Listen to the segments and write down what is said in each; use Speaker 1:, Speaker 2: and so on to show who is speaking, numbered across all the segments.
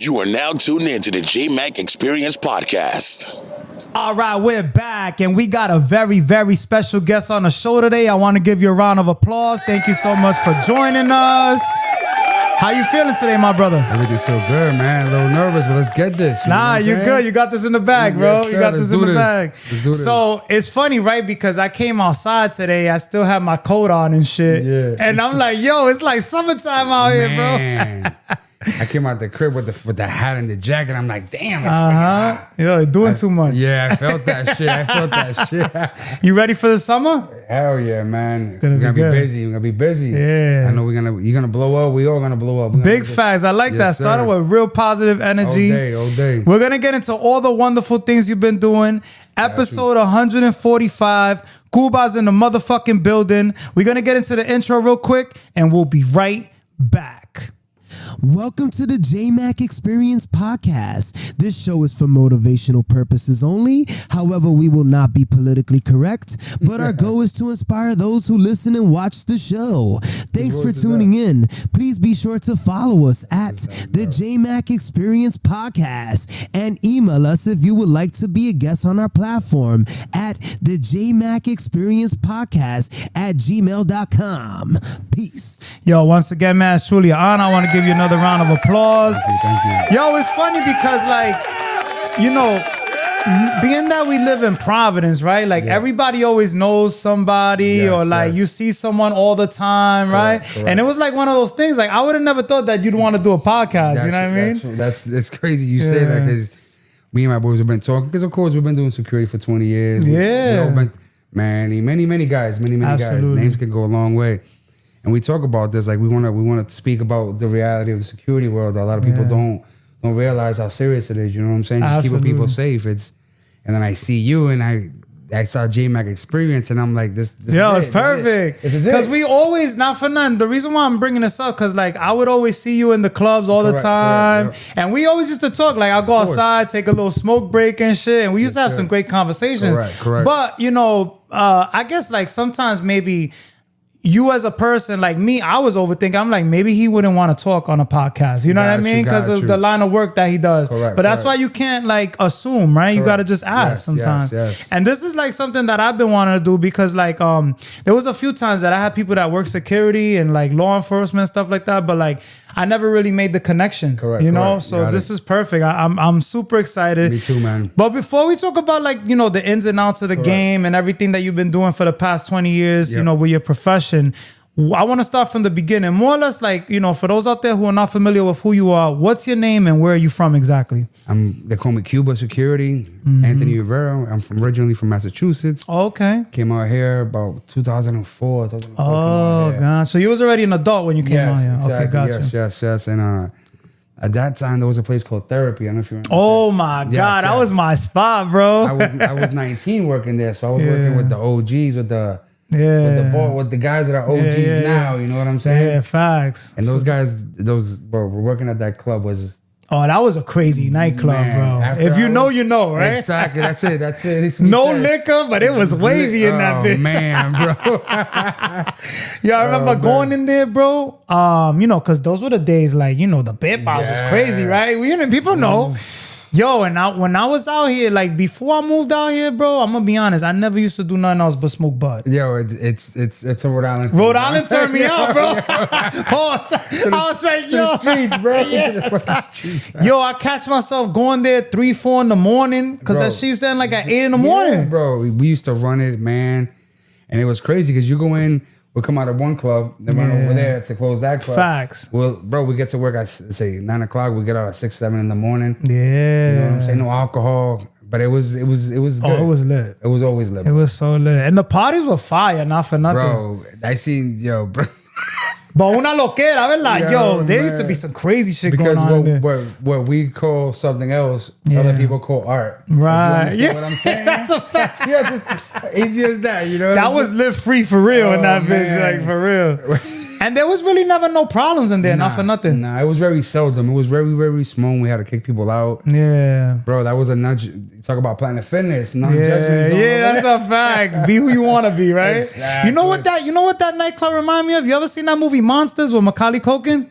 Speaker 1: You are now tuned in to the Jmack Experience Podcast.
Speaker 2: All right, we're back, and we got a very, very special guest on the show today. I want to give you a round of applause. Thank you so much for joining us. How you feeling today, my brother?
Speaker 3: Everything's so good, man. A little nervous, but let's get this.
Speaker 2: Nah, you're good. You got this in the bag, bro.
Speaker 3: Yes, sir.
Speaker 2: You got this in the bag.
Speaker 3: Let's do this.
Speaker 2: So it's funny, right? Because I came outside today. I still have my coat on and shit.
Speaker 3: Yeah.
Speaker 2: And I'm like, yo, it's like summertime out here, bro.
Speaker 3: I came out the crib with the hat and the jacket. I'm like, damn.
Speaker 2: Yo, doing too much.
Speaker 3: Yeah, I felt that shit.
Speaker 2: You ready for the summer?
Speaker 3: Hell yeah, man.
Speaker 2: We're
Speaker 3: gonna be busy. We're gonna be busy.
Speaker 2: Yeah.
Speaker 3: I know you're gonna blow up. We all gonna blow up.
Speaker 2: Big facts. I like that.
Speaker 3: Sir.
Speaker 2: Started with real positive energy.
Speaker 3: All day.
Speaker 2: We're gonna get into all the wonderful things you've been doing. Episode 145. Cuba's in the motherfucking building. We're gonna get into the intro real quick, and we'll be right back.
Speaker 4: Welcome to the Jmack Experience Podcast. This show is for motivational purposes only. However, we will not be politically correct, but our goal is to inspire those who listen and watch the show. Thanks for tuning in. Please be sure to follow us at the Jmack Experience Podcast and email us if you would like to be a guest on our platform at the Jmack Experience Podcast at gmail.com. Peace.
Speaker 2: Yo, once again, man, it's truly an honor. I want to give you another round of applause.
Speaker 3: Thank you.
Speaker 2: Yo, it's funny because, like, you know, being that we live in Providence, right? Like, everybody always knows somebody, or like you see someone all the time, right?
Speaker 3: Correct.
Speaker 2: And it was like one of those things. Like, I would have never thought that you'd want to do a podcast. You know what I mean?
Speaker 3: It's crazy you say that, because me and my boys have been talking. Because of course we've been doing security for 20 years. We all been many guys. Names can go a long way. And we talk about this, like we want to speak about the reality of the security world. A lot of people don't realize how serious it is. You know what I'm saying? Just keeping people safe. And then I see you, and I saw Jmack Experience, and I'm like, this
Speaker 2: Yo,
Speaker 3: is
Speaker 2: it's perfect. Because we always, not for nothing, the reason why I'm bringing this up, because like I would always see you in the clubs all the time. And we always used to talk, like I'll go outside, take a little smoke break and shit. And we used to have some great conversations.
Speaker 3: Correct.
Speaker 2: But, you know, I guess like sometimes maybe you as a person, like me, I was overthinking. I'm like, maybe he wouldn't want to talk on a podcast. You know what I mean? Because of the line of work that he does. But that's why you can't like assume, right? You got to just ask sometimes.
Speaker 3: Yes.
Speaker 2: And this is like something that I've been wanting to do, because like there was a few times that I had people that work security and like law enforcement, stuff like that. But like I never really made the connection. You know? So this is perfect. I'm super excited.
Speaker 3: Me too, man.
Speaker 2: But before we talk about like, you know, the ins and outs of the game and everything that you've been doing for the past 20 years, you know, with your profession, I want to start from the beginning. More or less, like, you know, for those out there who are not familiar with who you are, what's your name and where are you from exactly?
Speaker 3: They call me Cuba Security, Anthony Rivera. I'm originally from Massachusetts.
Speaker 2: Okay.
Speaker 3: Came out here about 2004.
Speaker 2: Oh, God. So you was already an adult when you came out here.
Speaker 3: Exactly.
Speaker 2: Okay, gotcha.
Speaker 3: Yes. And at that time, there was a place called Therapy. I don't know if you remember.
Speaker 2: Oh, my God. That was my spot, bro.
Speaker 3: I was 19 working there. So I was working with the OGs, with the guys that are OGs now, you know what I'm saying?
Speaker 2: Yeah, facts.
Speaker 3: And those guys, were working at that club was just,
Speaker 2: oh, that was a crazy nightclub, bro. If you know, you know, right?
Speaker 3: Exactly. That's it.
Speaker 2: No liquor, but it was wavy in that bitch.
Speaker 3: Oh, man, bro.
Speaker 2: Yeah, I remember going in there, bro. You know, because those were the days, like, you know, the bit bars was crazy, right? People know. Yo, and when I was out here, like before I moved out here, bro, I'm gonna be honest, I never used to do nothing else but smoke bud.
Speaker 3: Yo, it's a Rhode Island.
Speaker 2: Rhode Island turned me out, bro. Pause. I was like, yo,
Speaker 3: to the streets, bro.
Speaker 2: Yo, I catch myself going there 3, 4 in the morning, because that shit's then like at 8 in the morning.
Speaker 3: Bro, we used to run it, man, and it was crazy because you go in. We'll come out of one club, then run over there to close that club.
Speaker 2: Facts.
Speaker 3: Well, bro, we get to work at, say, 9 o'clock. We get out at 6, 7 in the morning.
Speaker 2: Yeah.
Speaker 3: You know what I'm saying? No alcohol. But it was good.
Speaker 2: Oh, it was lit.
Speaker 3: It was always lit.
Speaker 2: It was so lit. And the parties were fire, not for nothing.
Speaker 3: Bro, I seen, bro.
Speaker 2: But una loquera, ¿verdad? Yo, there used to be some crazy shit going on there.
Speaker 3: What we call something else, other people call art.
Speaker 2: Right.
Speaker 3: You what I'm saying?
Speaker 2: That's a fact.
Speaker 3: Easy as that, you know?
Speaker 2: That was live free for real in that bitch, like for real. And there was really never no problems in there, not for nothing.
Speaker 3: Nah, it was very seldom. It was very, very small. We had to kick people out.
Speaker 2: Yeah.
Speaker 3: Bro, that was a nudge. Talk about Planet Fitness, non-judgment zone.
Speaker 2: Yeah, that's a fact. Be who you want to be, right?
Speaker 3: Exactly.
Speaker 2: You know what that nightclub remind me of? You ever seen that movie Monsters with Macaulay Culkin?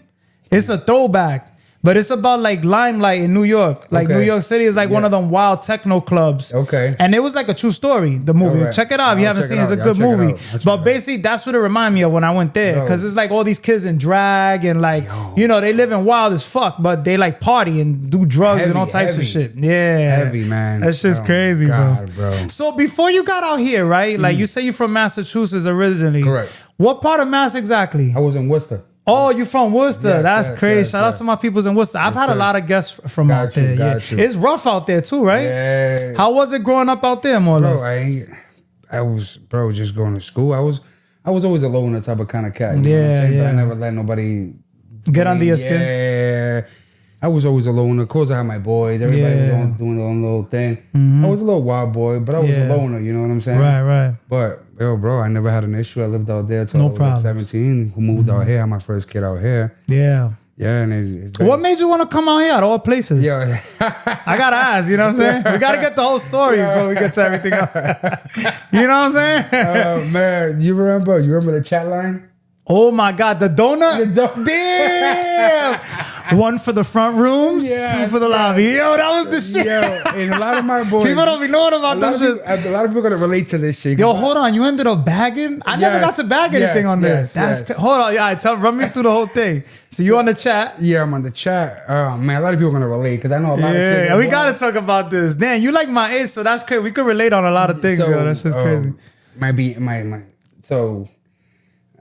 Speaker 2: It's a throwback. But it's about like Limelight in New York. Like New York City is like one of them wild techno clubs.
Speaker 3: Okay.
Speaker 2: And it was like a true story, the movie.
Speaker 3: Right.
Speaker 2: Check it out if you haven't seen it. It's a good movie. But basically, that's what it reminded me of when I went there. Because it's like all these kids in drag and like, you know, they live in wild as fuck, but they like party and do drugs and all types of shit. Yeah.
Speaker 3: Heavy, man.
Speaker 2: That's just crazy,
Speaker 3: God,
Speaker 2: bro. So before you got out here, right? Like you say you're from Massachusetts originally.
Speaker 3: Correct.
Speaker 2: What part of Mass exactly?
Speaker 3: I was in Worcester.
Speaker 2: Oh, you from Worcester.
Speaker 3: Yes,
Speaker 2: That's
Speaker 3: yes,
Speaker 2: crazy.
Speaker 3: yes,
Speaker 2: Shout out to my peoples in Worcester. I've had a lot of guests from out there. Yeah. It's rough out there too, right?
Speaker 3: Yeah.
Speaker 2: How was it growing up out there, more or less?
Speaker 3: I was just going to school. I was always a loner type of kind of cat. You know what I'm saying? But I never let nobody
Speaker 2: get under your skin.
Speaker 3: Yeah. I was always a loner. Of course, I had my boys. Everybody was doing their own little thing. I was a little wild boy, but I was a loner. You know what I'm saying?
Speaker 2: Right.
Speaker 3: But yo, bro, I never had an issue. I lived out there till I was like 17. Who moved out here? Had my first kid out here.
Speaker 2: Yeah.
Speaker 3: Yeah, and it's
Speaker 2: what made you want to come out here out of all places?
Speaker 3: Yeah,
Speaker 2: I gotta ask. You know what I'm saying? We gotta get the whole story before we get to everything else. You know what I'm saying?
Speaker 3: Man, you remember the chat line?
Speaker 2: Oh my God, the donut?
Speaker 3: Damn!
Speaker 2: One for the front rooms, two for the lobby. Yo, that was the shit.
Speaker 3: Yo, and a lot of my boys.
Speaker 2: People don't be knowing about this shit.
Speaker 3: A lot of people gonna relate to this shit.
Speaker 2: Yo, hold on. You ended up bagging? I never got to bag anything on there. Hold on. Yeah, run me through the whole thing. So you on the chat? Yeah,
Speaker 3: I'm on the chat. Man, a lot of people are gonna relate because I know a lot of kids.
Speaker 2: Yeah, we gotta talk about this. Damn, you like my age, so that's crazy. We could relate on a lot of things, yo. That's just crazy.
Speaker 3: So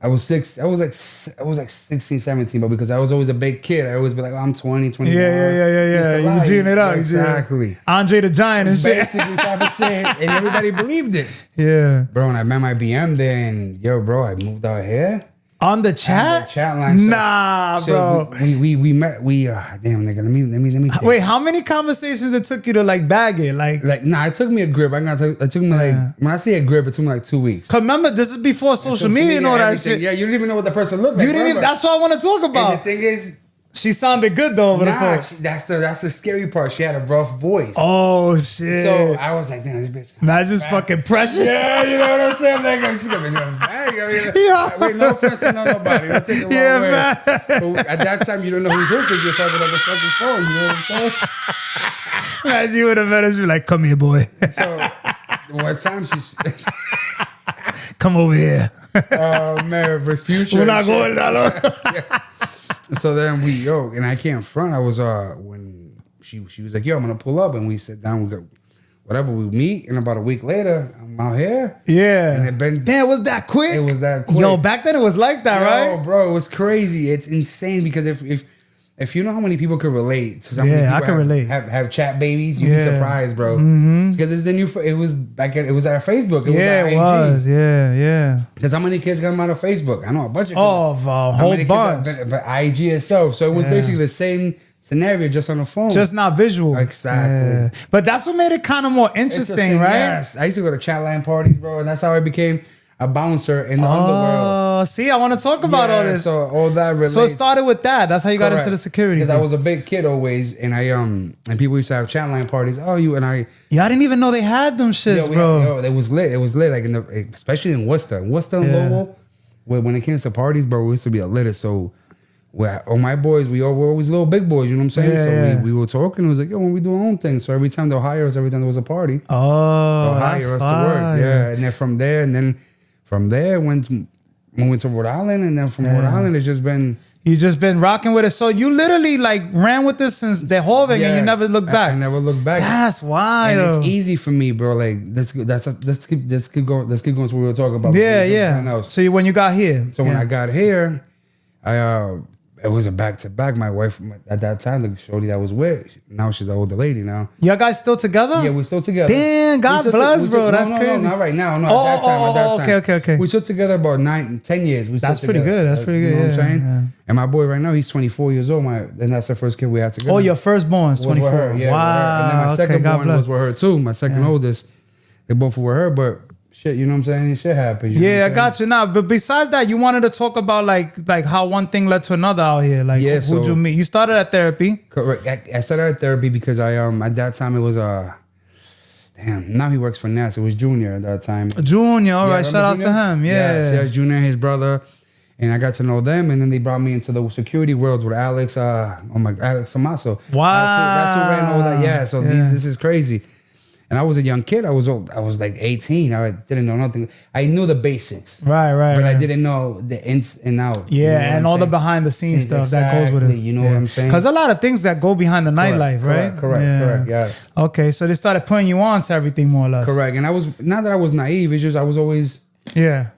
Speaker 3: I was 16, 17, but because I was always a big kid, I always be like, oh, I'm 20, 21.
Speaker 2: Yeah. You G'ing it up.
Speaker 3: Exactly.
Speaker 2: Andre the Giant and shit.
Speaker 3: Basically type of shit. And everybody believed it.
Speaker 2: Yeah.
Speaker 3: Bro, and I met my BM there, and yo, bro, I moved out here.
Speaker 2: On the chat?
Speaker 3: On the chat line. So,
Speaker 2: nah, bro.
Speaker 3: We met. Damn, nigga. Let me think.
Speaker 2: Wait, how many conversations it took you to like bag it? Like
Speaker 3: nah, it took me a grip. It took me like, when I say a grip, it took me like 2 weeks.
Speaker 2: Cause remember, this is before social media and all that shit.
Speaker 3: Yeah, you didn't even know what the person looked like.
Speaker 2: You didn't even, that's what I want to talk about.
Speaker 3: And the thing is,
Speaker 2: she sounded good though over the phone.
Speaker 3: That's the scary part. She had a rough voice.
Speaker 2: Oh shit!
Speaker 3: So I was like, damn, this bitch.
Speaker 2: That's just fucking precious.
Speaker 3: Yeah, you know what I'm saying? Like, she's gonna bang. Wait, no offense to nobody. Don't take it wrong way. But at that time, you don't know who's who because you're talking on the fucking phone. You know what I'm saying?
Speaker 2: As you would have met us, you're like, come here, boy.
Speaker 3: So one time she's
Speaker 2: come over here.
Speaker 3: Oh man, Vespuccia.
Speaker 2: We're not going down.
Speaker 3: So then and I can't front. I was when she was like, yo, I'm gonna pull up, and we sit down. We go, whatever. We meet, and about a week later, I'm out here.
Speaker 2: Yeah.
Speaker 3: And
Speaker 2: damn, it was that quick.
Speaker 3: It was that quick.
Speaker 2: Yo, back then it was like that, right?
Speaker 3: Bro, it was crazy. It's insane because if you know how many people could relate to something,
Speaker 2: I can relate.
Speaker 3: Have chat babies, you'd be surprised, bro. Mm-hmm. Because it's the new. It was our Facebook.
Speaker 2: It was. Yeah.
Speaker 3: Because how many kids got out of Facebook? I know a bunch of kids.
Speaker 2: Oh, a whole bunch.
Speaker 3: But IG itself. So it was basically the same scenario, just on the phone,
Speaker 2: just not visual.
Speaker 3: Exactly.
Speaker 2: Yeah. But that's what made it kind of more interesting, right?
Speaker 3: Yes. I used to go to chat line parties, bro, and that's how I became a bouncer in the underworld.
Speaker 2: See, I want to talk about all this.
Speaker 3: So all that relates.
Speaker 2: So it started with that. That's how you got into the security.
Speaker 3: Because I was a big kid always, and and people used to have chat line parties. Oh, you and I.
Speaker 2: Yeah, I didn't even know they had them shits, bro.
Speaker 3: It was lit. It was lit, like especially in Worcester and Lowell. When it came to parties, bro, we used to be a lit. So, all my boys, we all were always little big boys. You know what I'm saying? So we were talking. It was like, yo, when we do our own thing. So every time they'll hire us, every time there was a party, they'll hire us to work. Yeah, and then from there, we went to Rhode Island, and then from Rhode Island, it's just been. You
Speaker 2: just been rocking with it. So you literally like ran with this since the whole thing, and you never looked back.
Speaker 3: I never looked back.
Speaker 2: That's wild.
Speaker 3: And it's easy for me, bro. Like let's keep going. Let's keep going. So we were talking about.
Speaker 2: Yeah. So when you got here.
Speaker 3: So when I got here, it was a back-to-back. My wife at that time, the shorty that was with, now she's an older lady now.
Speaker 2: Y'all guys still together?
Speaker 3: Yeah, we're still together.
Speaker 2: Damn, God bless, bro. That's crazy.
Speaker 3: No, not right now. No, at that time.
Speaker 2: Okay.
Speaker 3: We still together about 10 years.
Speaker 2: That's pretty good. That's pretty good.
Speaker 3: You know what I'm saying? Yeah. And my boy right now, he's 24 years old. And that's the first kid we had together.
Speaker 2: Oh, your firstborn's 24.
Speaker 3: With her. Yeah,
Speaker 2: wow.
Speaker 3: And then my second born was with her too. My second oldest. They both were with her, but shit, you know what I'm saying? Shit happens.
Speaker 2: I got you now. But besides that, you wanted to talk about like how one thing led to another out here. Like, who'd you meet? You started at therapy.
Speaker 3: Correct. I started at therapy because I at that time it was now he works for NASA. It was Junior at that time.
Speaker 2: Junior, all right. Shout outs to him. Yeah.
Speaker 3: Junior and his brother. And I got to know them, and then they brought me into the security world with Alex Samaso.
Speaker 2: Wow.
Speaker 3: That's who ran all that. Yeah, so this is crazy. And I was a young kid. I was like 18. I didn't know nothing. I knew the basics.
Speaker 2: Right.
Speaker 3: But I didn't know the ins and out.
Speaker 2: Yeah,
Speaker 3: you know
Speaker 2: and all the behind the scenes stuff that goes with it.
Speaker 3: You know what I'm saying?
Speaker 2: Because a lot of things that go behind the nightlife, right?
Speaker 3: Correct, yes.
Speaker 2: Okay, so they started putting you on to everything more or less.
Speaker 3: Correct. And I was, not that I was naive, it's just I was always...
Speaker 2: Yeah.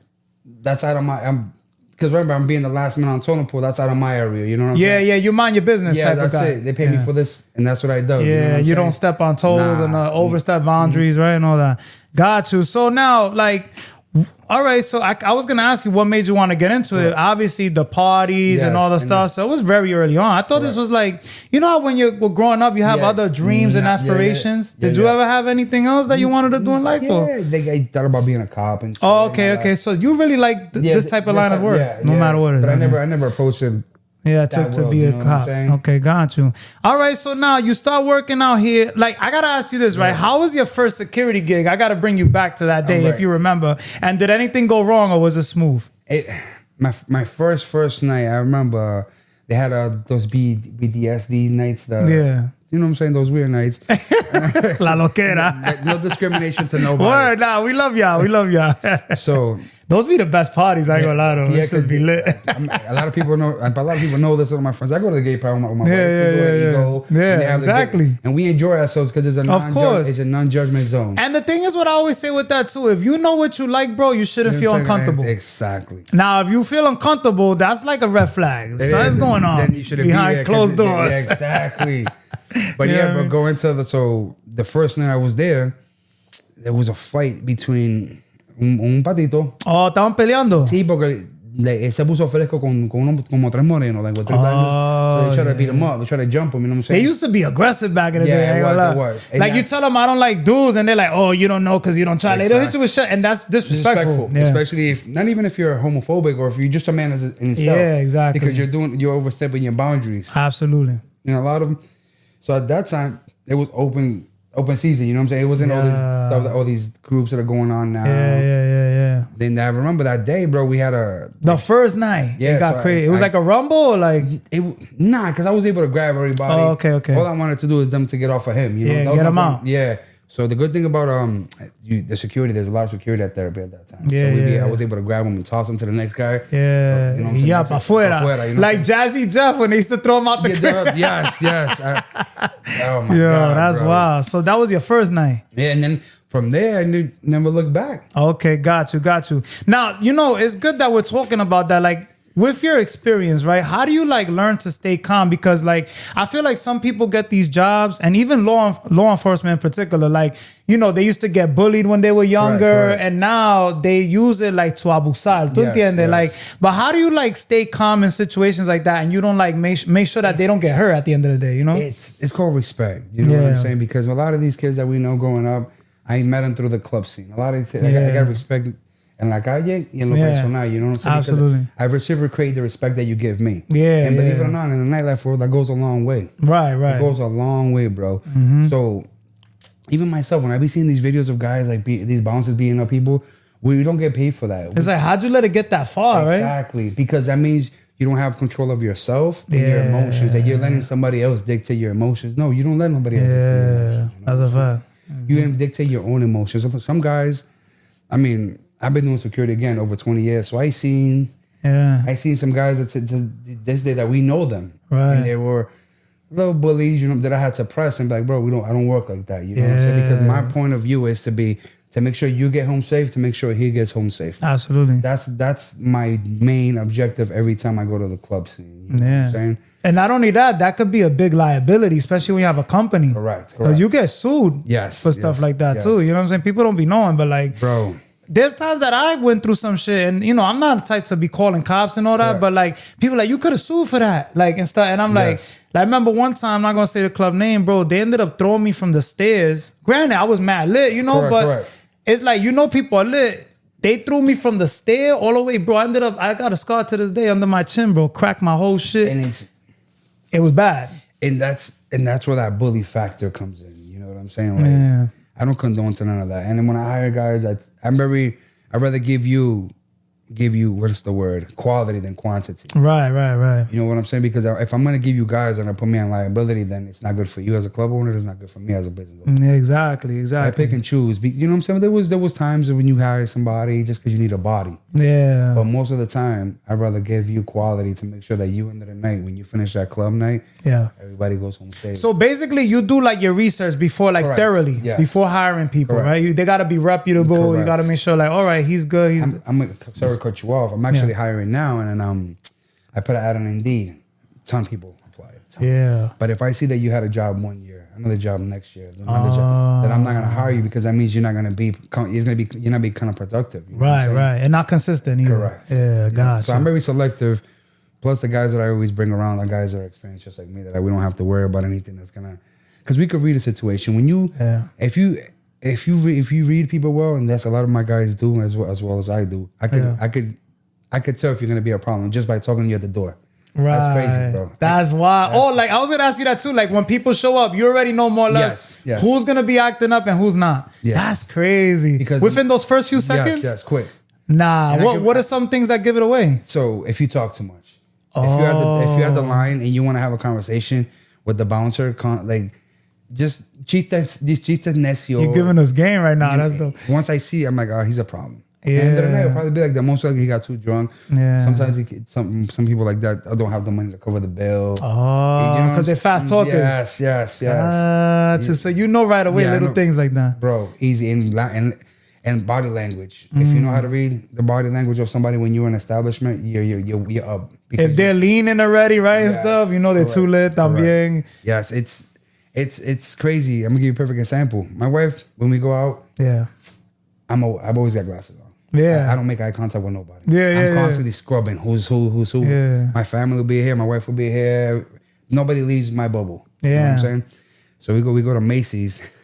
Speaker 3: That's out of my... Because remember, I'm being the last man on totem pole. That's out of my area. You know what I'm saying?
Speaker 2: Yeah, you mind your business type of guy.
Speaker 3: That's it. They pay me for this, and that's what I do.
Speaker 2: Yeah, you don't step on toes and overstep boundaries, right? And all that. Got you. So now, like, all right, so I was going to ask you what made you want to get into it. Obviously, the parties and all the stuff. So it was very early on. I thought this was like, you know how when you were growing up, you have other dreams and aspirations? Did you ever have anything else that you wanted to do in life?
Speaker 3: I thought about being a cop and shit.
Speaker 2: Oh, okay. So you really like this type of line of work, no matter what it is.
Speaker 3: But I never approached it.
Speaker 2: Yeah, to be a cop. Okay, got you. All right, so now you start working out here. Like, I got to ask you this, right? How was your first security gig? I got to bring you back to that day if you remember. And did anything go wrong or was it smooth?
Speaker 3: My first night, I remember they had those BDSD nights. You know what I'm saying? Those weird nights.
Speaker 2: La loquera.
Speaker 3: No discrimination to nobody.
Speaker 2: Word, nah, we love y'all.
Speaker 3: So...
Speaker 2: Those be the best parties, I ain't gonna lie to them. Just be lit.
Speaker 3: A lot of people know this with my friends. I go to the gay party with my wife.
Speaker 2: Yeah, exactly.
Speaker 3: And we enjoy ourselves because it's a non-judgment zone.
Speaker 2: And the thing is what I always say with that too, if you know what you like, bro, you shouldn't feel uncomfortable.
Speaker 3: Exactly.
Speaker 2: Now, if you feel uncomfortable, that's like a red flag. Something's going on
Speaker 3: then you shouldn't
Speaker 2: behind
Speaker 3: be
Speaker 2: closed doors.
Speaker 3: Exactly. But but going to the first night I was there was a fight between un patito.
Speaker 2: Oh, estaban peleando.
Speaker 3: Sí, porque se puso fresco con como tres morenos, like with 30 años. So they try to beat him up. They try to jump him, you know what I'm saying?
Speaker 2: They used to be aggressive back in the day.
Speaker 3: It was.
Speaker 2: Like, you tell them, I don't like dudes, and they're like, oh, you don't know because you don't try. Exactly. They'll hit you with shit, and that's disrespectful. Yeah.
Speaker 3: Especially not even if you're homophobic or if you're just a man in itself.
Speaker 2: Yeah, exactly.
Speaker 3: Because you're overstepping your boundaries.
Speaker 2: Absolutely.
Speaker 3: You know, a lot of them. So at that time, it was open season, you know what I'm saying? It wasn't all this stuff, all these groups that are going on now.
Speaker 2: Yeah.
Speaker 3: Then I remember that day, bro, we had
Speaker 2: the first night.
Speaker 3: Yeah,
Speaker 2: it got crazy. It was like a rumble or like...
Speaker 3: because I was able to grab everybody.
Speaker 2: Oh, okay.
Speaker 3: All I wanted to do is them to get off of him. You know?
Speaker 2: Yeah, get him out.
Speaker 3: Yeah. So the good thing about the security, there's a lot of security at therapy at that time. I was able to grab him and toss him to the next guy.
Speaker 2: Yeah.
Speaker 3: You know what I'm
Speaker 2: saying? Afuera. You know like Jazzy Jeff when they used to throw him out the crib.
Speaker 3: Yes. Oh my God,
Speaker 2: that's
Speaker 3: bro.
Speaker 2: Wild. So that was your first night.
Speaker 3: Yeah, and then from there, I never looked back.
Speaker 2: Okay, got you. Now, it's good that we're talking about that. Like, with your experience, right? How do you like learn to stay calm? Because like, I feel like some people get these jobs, and even law enforcement in particular, like, they used to get bullied when they were younger, and now they use it like to abusar. Yes. Like, but how do you like stay calm in situations like that, and you don't like make sure that they don't get hurt at the end of the day?
Speaker 3: It's called respect. You know what I'm saying? Because a lot of these kids that we know growing up, I met them through the club scene. A lot of these, I got respect. En la calle y en lo personal, you know what I'm saying?
Speaker 2: Absolutely.
Speaker 3: Because I reciprocate the respect that you give me.
Speaker 2: Yeah.
Speaker 3: And believe it or not, in the nightlife world, that goes a long way.
Speaker 2: Right.
Speaker 3: It goes a long way, bro. Mm-hmm. So even myself, when I be seeing these videos of guys like these bouncers beating up people, we don't get paid for that.
Speaker 2: It's like, how'd you let it get that far, right?
Speaker 3: Exactly. Because that means you don't have control of yourself and your emotions, and you're letting somebody else dictate your emotions. No, you don't let nobody else dictate your emotions.
Speaker 2: That's a fact.
Speaker 3: You dictate your own emotions. Some guys, I've been doing security again over 20 years, so I seen some guys this day that we know them,
Speaker 2: right?
Speaker 3: And they were little bullies, that I had to press and be like, bro, I don't work like that, you know what I'm saying? Because my point of view is to make sure you get home safe, to make sure he gets home safe.
Speaker 2: Absolutely.
Speaker 3: That's my main objective every time I go to the club scene. You know what I'm saying?
Speaker 2: And not only that could be a big liability, especially when you have a company.
Speaker 3: Correct.
Speaker 2: Because you get sued for stuff like that too. You know what I'm saying? People don't be knowing, but like,
Speaker 3: bro,
Speaker 2: there's times that I went through some shit, and I'm not the type to be calling cops and all that, but like, people like, you could have sued for that, like, and stuff. And I'm like, I remember one time, I'm not gonna say the club name, bro. They ended up throwing me from the stairs. Granted, I was mad lit, but it's like, people are lit. They threw me from the stair all the way, bro. I got a scar to this day under my chin, bro. Cracked my whole shit, and it was bad.
Speaker 3: And that's where that bully factor comes in. You know what I'm saying? Like, I don't condone to none of that. And then when I hire guys, I'd rather give you give you, what's the word, quality than quantity.
Speaker 2: Right.
Speaker 3: You know what I'm saying? Because if I'm going to give you guys and I put me on liability, then it's not good for you as a club owner. It's not good for me as a business owner.
Speaker 2: Yeah, exactly.
Speaker 3: I pick and choose. You know what I'm saying? There was times when you hire somebody just because you need a body.
Speaker 2: Yeah.
Speaker 3: But most of the time, I'd rather give you quality to make sure that you end of the night, when you finish that club night, everybody goes home safe.
Speaker 2: So bastically, you do like your research before, like thoroughly, before hiring people, right? They got to be reputable. Correct. You got to make sure, like, all right, he's good.
Speaker 3: I'm sorry to cut you off. I'm actually hiring now, and I put an ad on Indeed. A ton of people applied.
Speaker 2: Yeah.
Speaker 3: But if I see that you had a job 1 year, another job next year, another job, then I'm not gonna hire you, because that means you're not gonna be kind of productive. You know
Speaker 2: right, and not consistent either.
Speaker 3: Correct.
Speaker 2: Yeah, gotcha.
Speaker 3: So I'm very selective. Plus, the guys that I always bring around are guys that are experienced just like me, that we don't have to worry about anything that's gonna, because we could read a situation when you, if you read people well, and that's a lot of my guys do as well as I do. I could tell if you're gonna be a problem just by talking to you at the door.
Speaker 2: Right.
Speaker 3: That's crazy, bro.
Speaker 2: That's why. Like, I was gonna ask you that too. Like, when people show up, you already know more or less who's gonna be acting up and who's not. Yes. That's crazy. Because within those first few seconds.
Speaker 3: Yes, quick.
Speaker 2: Nah. What are some things that give it away?
Speaker 3: So if you talk too much, if you had the line and you want to have a conversation with the bouncer, just chiste necio.
Speaker 2: You're giving us game right now. That's dope.
Speaker 3: Once I see it, I'm like, oh, he's a problem. Yeah. And then it'll probably be like that. Most likely he got too drunk. Yeah. Sometimes some people like that don't have the money to cover the bill.
Speaker 2: Oh, because they're fast talkers.
Speaker 3: Yes.
Speaker 2: So you know right away little things like that.
Speaker 3: Bro, easy. And body language. If you know how to read the body language of somebody when you're in an establishment, you're up.
Speaker 2: If they're leaning already, right, and stuff, you know they're too lit también.
Speaker 3: Yes, it's crazy. I'm gonna give you a perfect example. My wife, when we go out, I've always got glasses on. Yeah, I don't make eye contact with nobody. I'm constantly scrubbing who's who. Yeah. My family will be here. My wife will be here. Nobody leaves my bubble. Yeah, you know what I'm saying. So we go to Macy's.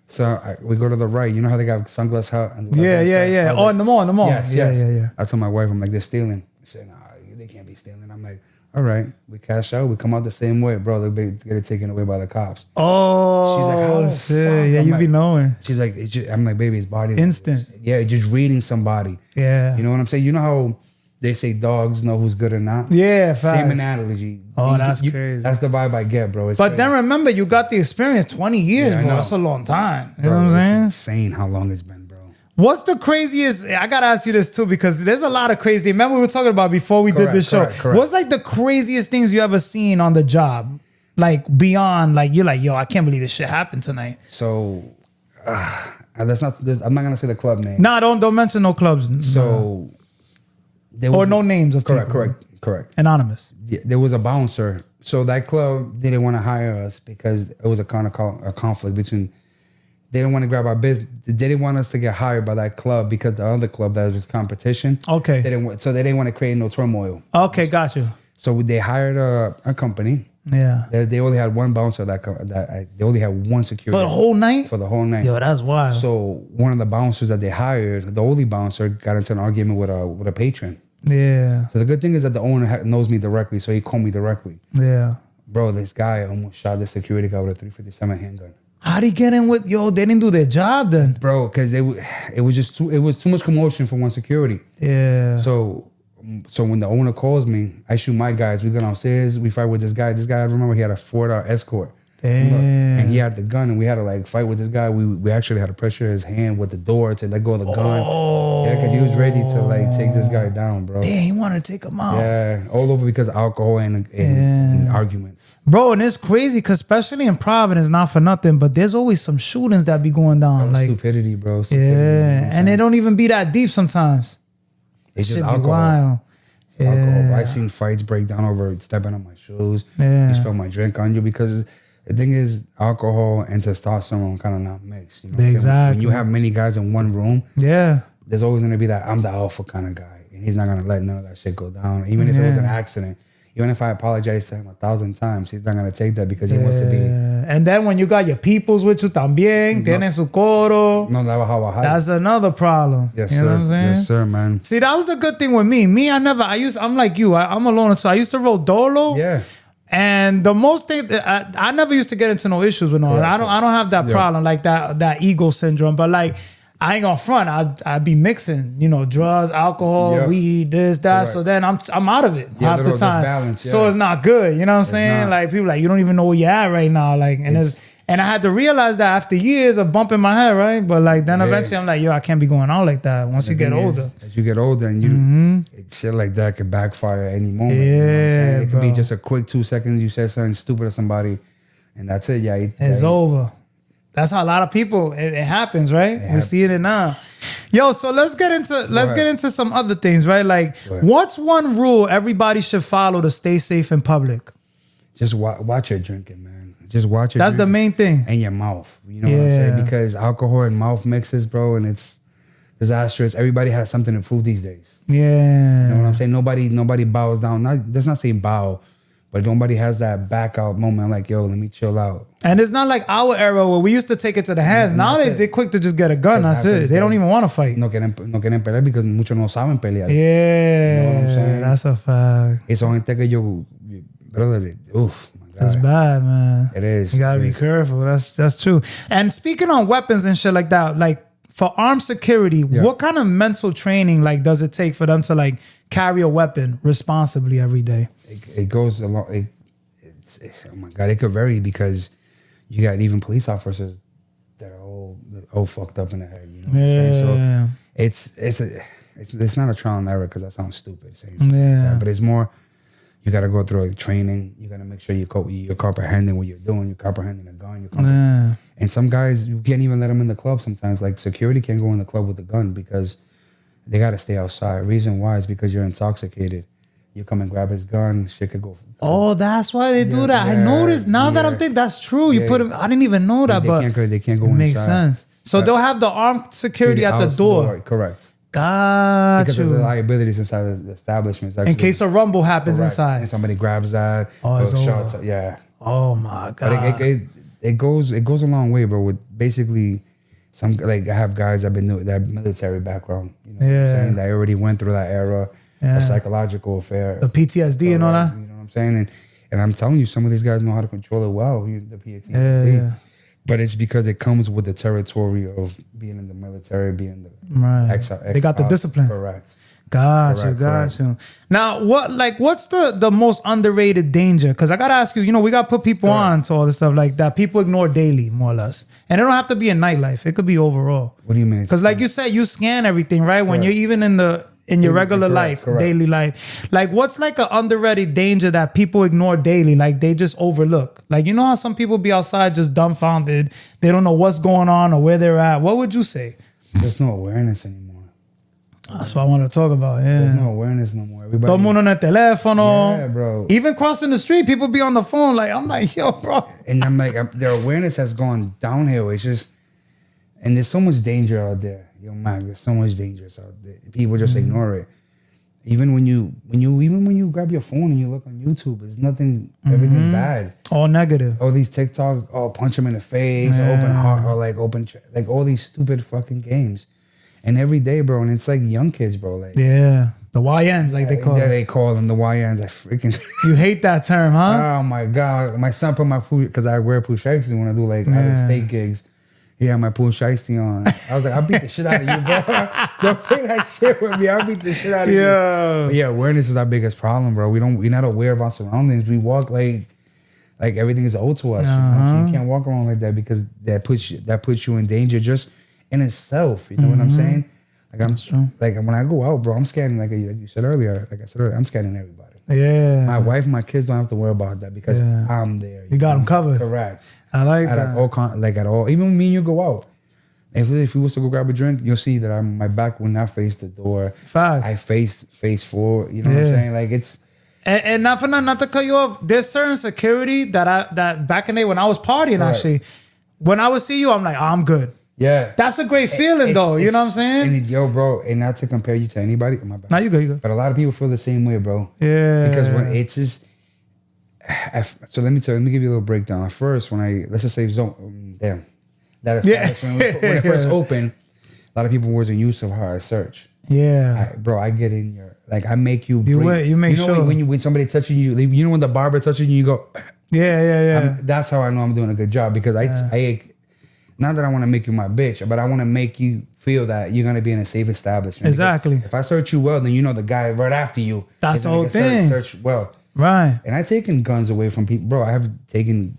Speaker 3: So we go to the right. You know how they got Sunglass Hut? And
Speaker 2: yeah. Oh, in the mall. Yes. Yeah.
Speaker 3: I told my wife, I'm like, they're stealing. I said, nah, they can't be stealing. I'm like, all right. We cash out. We come out the same way, bro. They'll get it taken away by the cops.
Speaker 2: Oh, she's like, oh, shit. Yeah, you be knowing.
Speaker 3: She's like, I'm like, baby, it's body
Speaker 2: instant.
Speaker 3: Language. Yeah, just reading somebody. Yeah. You know what I'm saying? You know how they say dogs know who's good or not?
Speaker 2: Yeah,
Speaker 3: facts. Same analogy.
Speaker 2: Oh, that's crazy.
Speaker 3: That's the vibe I get, bro. It's
Speaker 2: but
Speaker 3: crazy.
Speaker 2: Then remember, you got the experience 20 years, bro. That's a long time. You know what I'm saying?
Speaker 3: It's insane how long it's been, bro.
Speaker 2: What's the craziest? I got to ask you this too, because there's a lot of crazy. Remember we were talking about before we did this show. Correct. What's like the craziest things you ever seen on the job? Like beyond, like you're like, yo, I can't believe this shit happened tonight.
Speaker 3: So, I'm not going to say the club name.
Speaker 2: Nah, don't mention no clubs.
Speaker 3: So...
Speaker 2: Or no names of people.
Speaker 3: Correct.
Speaker 2: Anonymous.
Speaker 3: Yeah, there was a bouncer. So that club didn't want to hire us because it was a kind of a conflict between. They didn't want to grab our business. They didn't want us to get hired by that club because the other club that was competition. Okay. They didn't want to create no turmoil.
Speaker 2: Okay, got you.
Speaker 3: So they hired a company. Yeah. They only had one bouncer they only had one security.
Speaker 2: For the whole night?
Speaker 3: For the whole night.
Speaker 2: Yo, that's wild.
Speaker 3: So one of the bouncers that they hired, the only bouncer, got into an argument with a patron. Yeah. So the good thing is that the owner knows me directly, so he called me directly. Yeah. Bro, this guy almost shot the security guy with a .357 handgun.
Speaker 2: How'd he get in with, yo, they didn't do their job then?
Speaker 3: Bro, because it was too much commotion for one security. Yeah. So when the owner calls me, I shoot my guys. We go downstairs. We fight with this guy. This guy, I remember he had a Ford Escort. Damn. And he had the gun, and we had to like fight with this guy. We actually had to pressure his hand with the door to let go of the gun. Yeah, because he was ready to like take this guy down, bro.
Speaker 2: Damn, he wanted to take him out.
Speaker 3: Yeah, all over because of alcohol and arguments.
Speaker 2: Bro, and it's crazy because especially in Providence, not for nothing, but there's always some shootings that be going down. Like
Speaker 3: stupidity, bro. Stupidity,
Speaker 2: and they don't even be that deep sometimes.
Speaker 3: It's just alcohol. Wild. Alcohol. I seen fights break down over stepping on my shoes. Yeah. You spill my drink on you because the thing is, alcohol and testosterone kind of not mixed. You know exactly. When you have many guys in one room, there's always going to be that I'm the alpha kind of guy, and he's not going to let none of that shit go down. Even if it was an accident, even if I apologize to him 1,000 times, he's not going to take that because he wants to be.
Speaker 2: And then when you got your peoples with you también, tienen su coro. No, that's another problem.
Speaker 3: Yes,
Speaker 2: you know what I'm saying?
Speaker 3: Yes, sir, man.
Speaker 2: See, that was the good thing with me. I'm like you. I'm a loner, so I used to roll dolo. Yeah. And the most thing, I never used to get into no issues with no one. I don't have that problem, like that ego syndrome. But like, I ain't gonna front. I'd be mixing, drugs, alcohol, weed, this, that. Correct. So then I'm out of it half the time. So it's not good. You know what I'm saying? Like people like, you don't even know where you're at right now. Like, and I had to realize that after years of bumping my head, right? But like then eventually I'm like, yo, I can't be going out like that once you get older.
Speaker 3: As you get older and shit like that could backfire at any moment. Yeah, you know what I'm saying? It could be just a quick 2 seconds you said something stupid to somebody and that's it. It's
Speaker 2: over. That's how a lot of people, it happens, right? We're seeing it now. Yo, so let's get into some other things, right? Like what's one rule everybody should follow to stay safe in public? Just
Speaker 3: watch your drinking, man. Just watch it.
Speaker 2: That's the main thing.
Speaker 3: And your mouth. You know what I'm saying? Because alcohol and mouth mixes, bro, and it's disastrous. Everybody has something to prove these days.
Speaker 2: Yeah.
Speaker 3: You know what I'm saying? Nobody bows down. That's not saying bow, but nobody has that back out moment like, yo, let me chill out.
Speaker 2: And it's not like our era where we used to take it to the hands. Now they're quick to just get a gun. That's it. They don't even want to fight.
Speaker 3: No quieren pelear because muchos no saben pelear.
Speaker 2: Yeah. You know what I'm saying? That's a fact.
Speaker 3: Eso gente que yo, brother, oof.
Speaker 2: That's bad, man.
Speaker 3: It is.
Speaker 2: You gotta be careful. That's true. And speaking on weapons and shit like that, like for armed security, what kind of mental training like does it take for them to like carry a weapon responsibly every day?
Speaker 3: It goes along. Oh my God, it could vary because you got even police officers that are all fucked up in the head. You know what I'm saying? So it's not a trial and error because that sounds stupid saying like that, but it's more. You got to go through a training. You got to make sure you're comprehending what you're doing. You're comprehending a gun. And some guys, you can't even let them in the club sometimes. Like security can't go in the club with a gun because they got to stay outside. Reason why is because you're intoxicated. You come and grab his gun, shit could go.
Speaker 2: Oh, that's why they do that. I noticed now that I'm thinking that's true. You put him. I didn't even know that, but
Speaker 3: they can't go inside.
Speaker 2: Makes sense. So they'll have the armed security at the door.
Speaker 3: Correct.
Speaker 2: Because
Speaker 3: there's liabilities inside the establishment.
Speaker 2: In case a rumble happens inside.
Speaker 3: And somebody grabs that. Shots. Yeah.
Speaker 2: Oh my God.
Speaker 3: But it goes a long way, bro. With basically some like I have guys that been doing that military background. You know what I'm saying? They already went through that era of psychological affair.
Speaker 2: The PTSD and all that.
Speaker 3: You know what I'm saying? And I'm telling you, some of these guys know how to control it well. The PTSD.
Speaker 2: Yeah.
Speaker 3: But it's because it comes with the territory of being in the military, being the
Speaker 2: they got the discipline.
Speaker 3: Correct.
Speaker 2: Got you. Now, what's the most underrated danger? Because I gotta ask you, we gotta put people on to all this stuff like that. People ignore daily, more or less, and it don't have to be in nightlife. It could be overall.
Speaker 3: What do you mean?
Speaker 2: Because like you said, you scan everything, right? When you're even in your regular life, daily life. Like what's like an underrated danger that people ignore daily? Like they just overlook. Like you know how some people be outside just dumbfounded. They don't know what's going on or where they're at. What would you say?
Speaker 3: There's no awareness anymore.
Speaker 2: That's what I want to talk about. Yeah.
Speaker 3: There's no awareness no more. Everybody.
Speaker 2: Todo mundo en el teléfono.
Speaker 3: Yeah, bro.
Speaker 2: Even crossing the street, people be on the phone. Like I'm like, yo, bro.
Speaker 3: And I'm like, their awareness has gone downhill. It's just, and there's so much danger out there. Yo, man, there's so much danger out there. People just ignore it. Even when you grab your phone and you look on YouTube, there's nothing. Everything's bad.
Speaker 2: All negative.
Speaker 3: All these TikToks, punch them in the face, open heart, or like like all these stupid fucking games. And every day, bro, and it's like young kids, bro. Like
Speaker 2: the YNs, like they call them.
Speaker 3: They call them the YNs. I freaking.
Speaker 2: You hate that term, huh?
Speaker 3: Oh my God, my son put my food because I wear pusheisty when I do like I state gigs. He had my pusheisty on. I was like, I'll beat the shit out of you, bro. Don't play that shit with me. I'll beat the shit out of you. But yeah, awareness is our biggest problem, bro. We're not aware of our surroundings. We walk like everything is old to us. You know? So you can't walk around like that because that puts you in danger just in itself. You know what I'm saying? Like when I go out, bro, I'm scanning like you said earlier. Like I said earlier, I'm scanning everybody.
Speaker 2: Yeah.
Speaker 3: My wife, my kids don't have to worry about that because I'm there.
Speaker 2: You got them covered.
Speaker 3: Correct.
Speaker 2: I like that.
Speaker 3: At all. Even when me and you go out. If we was to go grab a drink, you'll see that my back will not face the door.
Speaker 2: Facts.
Speaker 3: I face forward. You know what I'm saying? Like it's.
Speaker 2: And not to cut you off, there's certain security that back in the day when I was partying actually, when I would see you, I'm like, I'm good.
Speaker 3: Yeah.
Speaker 2: That's a great feeling though. You know what I'm saying?
Speaker 3: And yo, bro, and not to compare you to anybody. My bad.
Speaker 2: No, you go.
Speaker 3: But a lot of people feel the same way, bro.
Speaker 2: Yeah.
Speaker 3: Because when it's just. So let me give you a little breakdown. At first, let's just say that establishment when it first opened, a lot of people wasn't used to how I search.
Speaker 2: Yeah,
Speaker 3: I get in your I make you.
Speaker 2: You make sure
Speaker 3: when somebody touching you, when the barber touching you, you go.
Speaker 2: Yeah.
Speaker 3: That's how I know I'm doing a good job because not that I want to make you my bitch, but I want to make you feel that you're going to be in a safe establishment.
Speaker 2: Exactly.
Speaker 3: Because if I search you well, then you know the guy right after you.
Speaker 2: That's the whole thing.
Speaker 3: Search well.
Speaker 2: Right.
Speaker 3: And I've taken guns away from people. Bro, I have taken...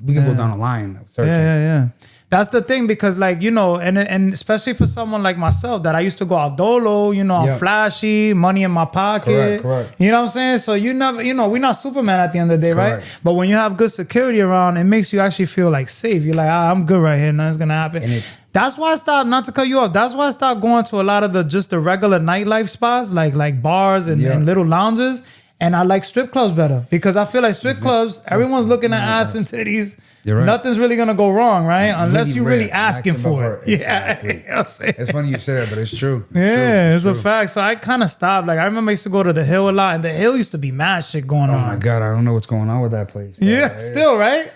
Speaker 3: We can go down the line of searching.
Speaker 2: Yeah. That's the thing, because like, you know, and especially for someone like myself that I used to go out dolo, you know, I'm flashy, money in my pocket.
Speaker 3: Correct.
Speaker 2: You know what I'm saying? So you never, you know, we're not Superman at the end of the day, right? But when you have good security around, it makes you actually feel like safe. You're like, I'm good right here. Nothing's going to happen.
Speaker 3: And
Speaker 2: that's why I stopped, not to cut you off, that's why I stopped going to a lot of the regular nightlife spots, like bars and little lounges. And I like strip clubs better, because I feel like strip clubs, everyone's looking at ass and titties.
Speaker 3: You're right.
Speaker 2: Nothing's really going to go wrong, right? Unless you're really asking for it.
Speaker 3: Exactly.
Speaker 2: Yeah. You know what I'm saying?
Speaker 3: It's funny you say that, but it's true.
Speaker 2: It's a fact. So I kind of stopped. Like, I remember I used to go to the Hill a lot, and the Hill used to be mad shit going on.
Speaker 3: Oh my God, I don't know what's going on with that place. Bro.
Speaker 2: Yeah, still, right?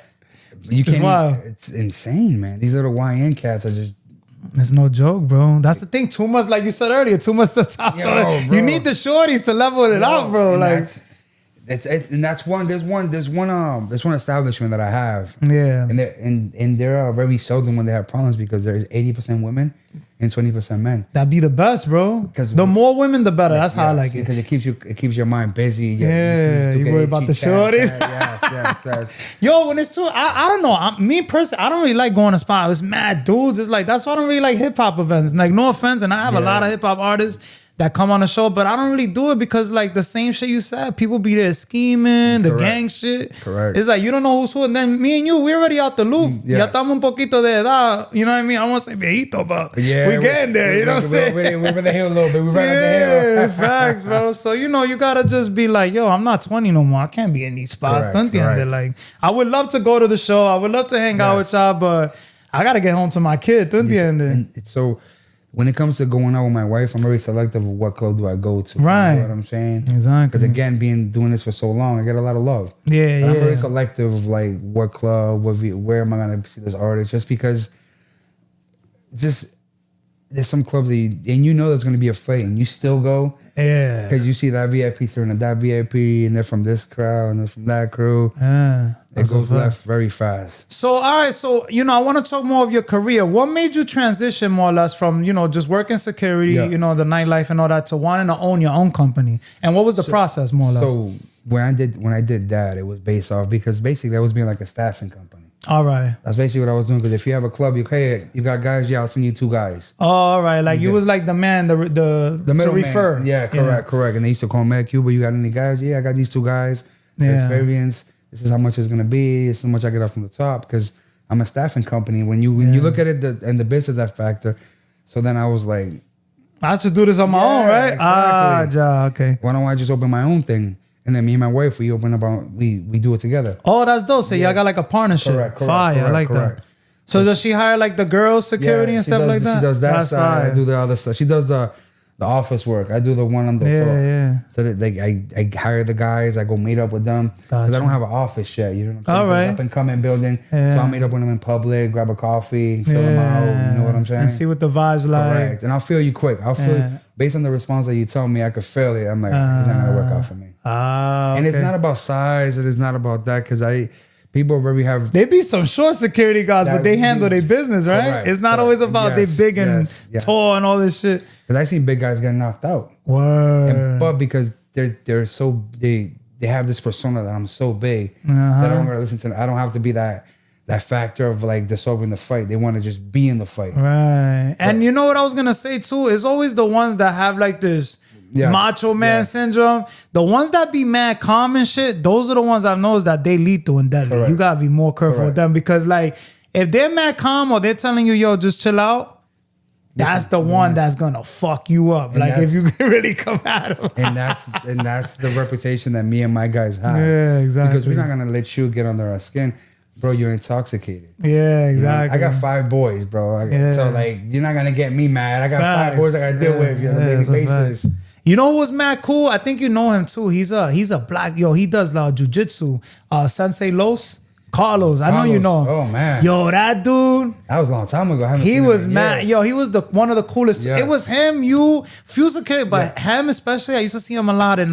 Speaker 3: You can't it's insane, man. These little YN cats are just...
Speaker 2: It's no joke, bro. That's the thing. Too much, like you said earlier, too much to top. You need the shorties to level it out, bro. Like...
Speaker 3: There's one establishment that I have.
Speaker 2: Yeah.
Speaker 3: And they're very seldom when they have problems, because there's 80% women and 20% men.
Speaker 2: That'd be the best, bro. Because the more women, the better. That's how I like it.
Speaker 3: Because it keeps your mind busy.
Speaker 2: You worry about the shorties.
Speaker 3: Yes.
Speaker 2: Yo, when it's too, I don't know. Me personally, I don't really like going to spots. It's mad dudes. It's like, that's why I don't really like hip hop events. Like, no offense, and I have a lot of hip hop artists that come on the show, but I don't really do it because, like, the same shit you said, people be there scheming, the gang shit.
Speaker 3: Correct.
Speaker 2: It's like, you don't know who's who. And then me and you, we're already out the loop. Ya estamos un poquito de edad. You know what I mean? I won't say viejito, but we getting there. You know what I'm saying?
Speaker 3: We're over the hill a little bit. We're right up the hill.
Speaker 2: Facts, bro. So, you know, you gotta just be like, yo, I'm not 20 no more. I can't be in these spots.
Speaker 3: Correct.
Speaker 2: Like, I would love to go to the show. I would love to hang out with y'all, but I gotta get home to my kid.
Speaker 3: So, when it comes to going out with my wife, I'm very selective of what club do I go to.
Speaker 2: Right.
Speaker 3: You know what I'm saying?
Speaker 2: Exactly.
Speaker 3: Because again, doing this for so long, I get a lot of love. But I'm very selective of like what club, where am I going to see this artist? Just because there's some clubs that you know there's going to be a fight and you still go.
Speaker 2: Yeah.
Speaker 3: Because you see that VIP serving that VIP and they're from this crowd and they're from that crew. It goes left very fast.
Speaker 2: So, all right. So, you know, I want to talk more of your career. What made you transition more or less from, you know, just working security, you know, the nightlife and all that, to wanting to own your own company? And what was the process more or less?
Speaker 3: So when I did that, it was based off, because basically that was being like a staffing company.
Speaker 2: All right.
Speaker 3: That's basically what I was doing. Because if you have a club, you got guys, I'll send you 2 guys.
Speaker 2: Oh, all right. Like you was like the man, the middle refer.
Speaker 3: Man. Yeah, correct. And they used to call me, Cuba, you got any guys? Yeah, I got these 2 guys. Experience. This is how much it's gonna be. This is how much I get off from the top, because I'm a staffing company. When you look at it and the business that factor, so then I was like,
Speaker 2: I should do this on my own, right?
Speaker 3: Exactly.
Speaker 2: Okay.
Speaker 3: Why don't I just open my own thing? And then me and my wife, we do it together.
Speaker 2: Oh, that's dope. So y'all got like a partnership.
Speaker 3: Correct.
Speaker 2: Fire. I like that. So does she hire like the girls security and stuff like that?
Speaker 3: She does that
Speaker 2: that's
Speaker 3: side.
Speaker 2: fire.
Speaker 3: I do the other stuff. She does the office work. I do the one on the floor. So that I hire the guys. I go meet up with them because I don't have an office yet. You know what I'm saying?
Speaker 2: All right.
Speaker 3: Up and coming building. So I'll meet up with them in public, grab a coffee, fill them out. You know what I'm saying?
Speaker 2: And see what the vibes like.
Speaker 3: Correct. And I'll feel you quick. I'll feel based on the response that you tell me, I could feel it. I'm like, it's not gonna work out for me.
Speaker 2: Okay.
Speaker 3: And it's not about size. It is not about that, because people really have...
Speaker 2: They be some short security guys, but they handle their business, right?
Speaker 3: Correct,
Speaker 2: it's not always about they big and tall and all this shit.
Speaker 3: Because I seen big guys getting knocked out.
Speaker 2: Word.
Speaker 3: But because they're so... They have this persona that I'm so big that I don't gotta listen to them. I don't have to be that factor of like dissolving the fight. They want to just be in the fight.
Speaker 2: Right. And you know what I was going to say too? It's always the ones that have like this... macho man syndrome. The ones that be mad calm and shit, those are the ones I've noticed that they lethal and deadly. Correct. You gotta be more careful with them, because like if they're mad calm or they're telling you, yo, just chill out, that's the one that's gonna fuck you up. Like if you can really come at them.
Speaker 3: and that's the reputation that me and my guys have.
Speaker 2: Yeah, exactly.
Speaker 3: Because we're not gonna let you get under our skin. Bro, you're intoxicated.
Speaker 2: Yeah, exactly.
Speaker 3: I got 5 boys, bro. So like you're not gonna get me mad. I got 5 boys I gotta deal with on a daily basis.
Speaker 2: You know who was mad cool? I think you know him too. He's a black, he does jujitsu. Sensei Los. Carlos, I know you know.
Speaker 3: Oh man.
Speaker 2: Yo, that dude.
Speaker 3: That was a long time ago. I haven't
Speaker 2: He
Speaker 3: seen
Speaker 2: was
Speaker 3: him in
Speaker 2: mad.
Speaker 3: years.
Speaker 2: Yo, he was one of the coolest.
Speaker 3: Yes.
Speaker 2: It was him, you, Fuser Kid, but him especially. I used to see him a lot in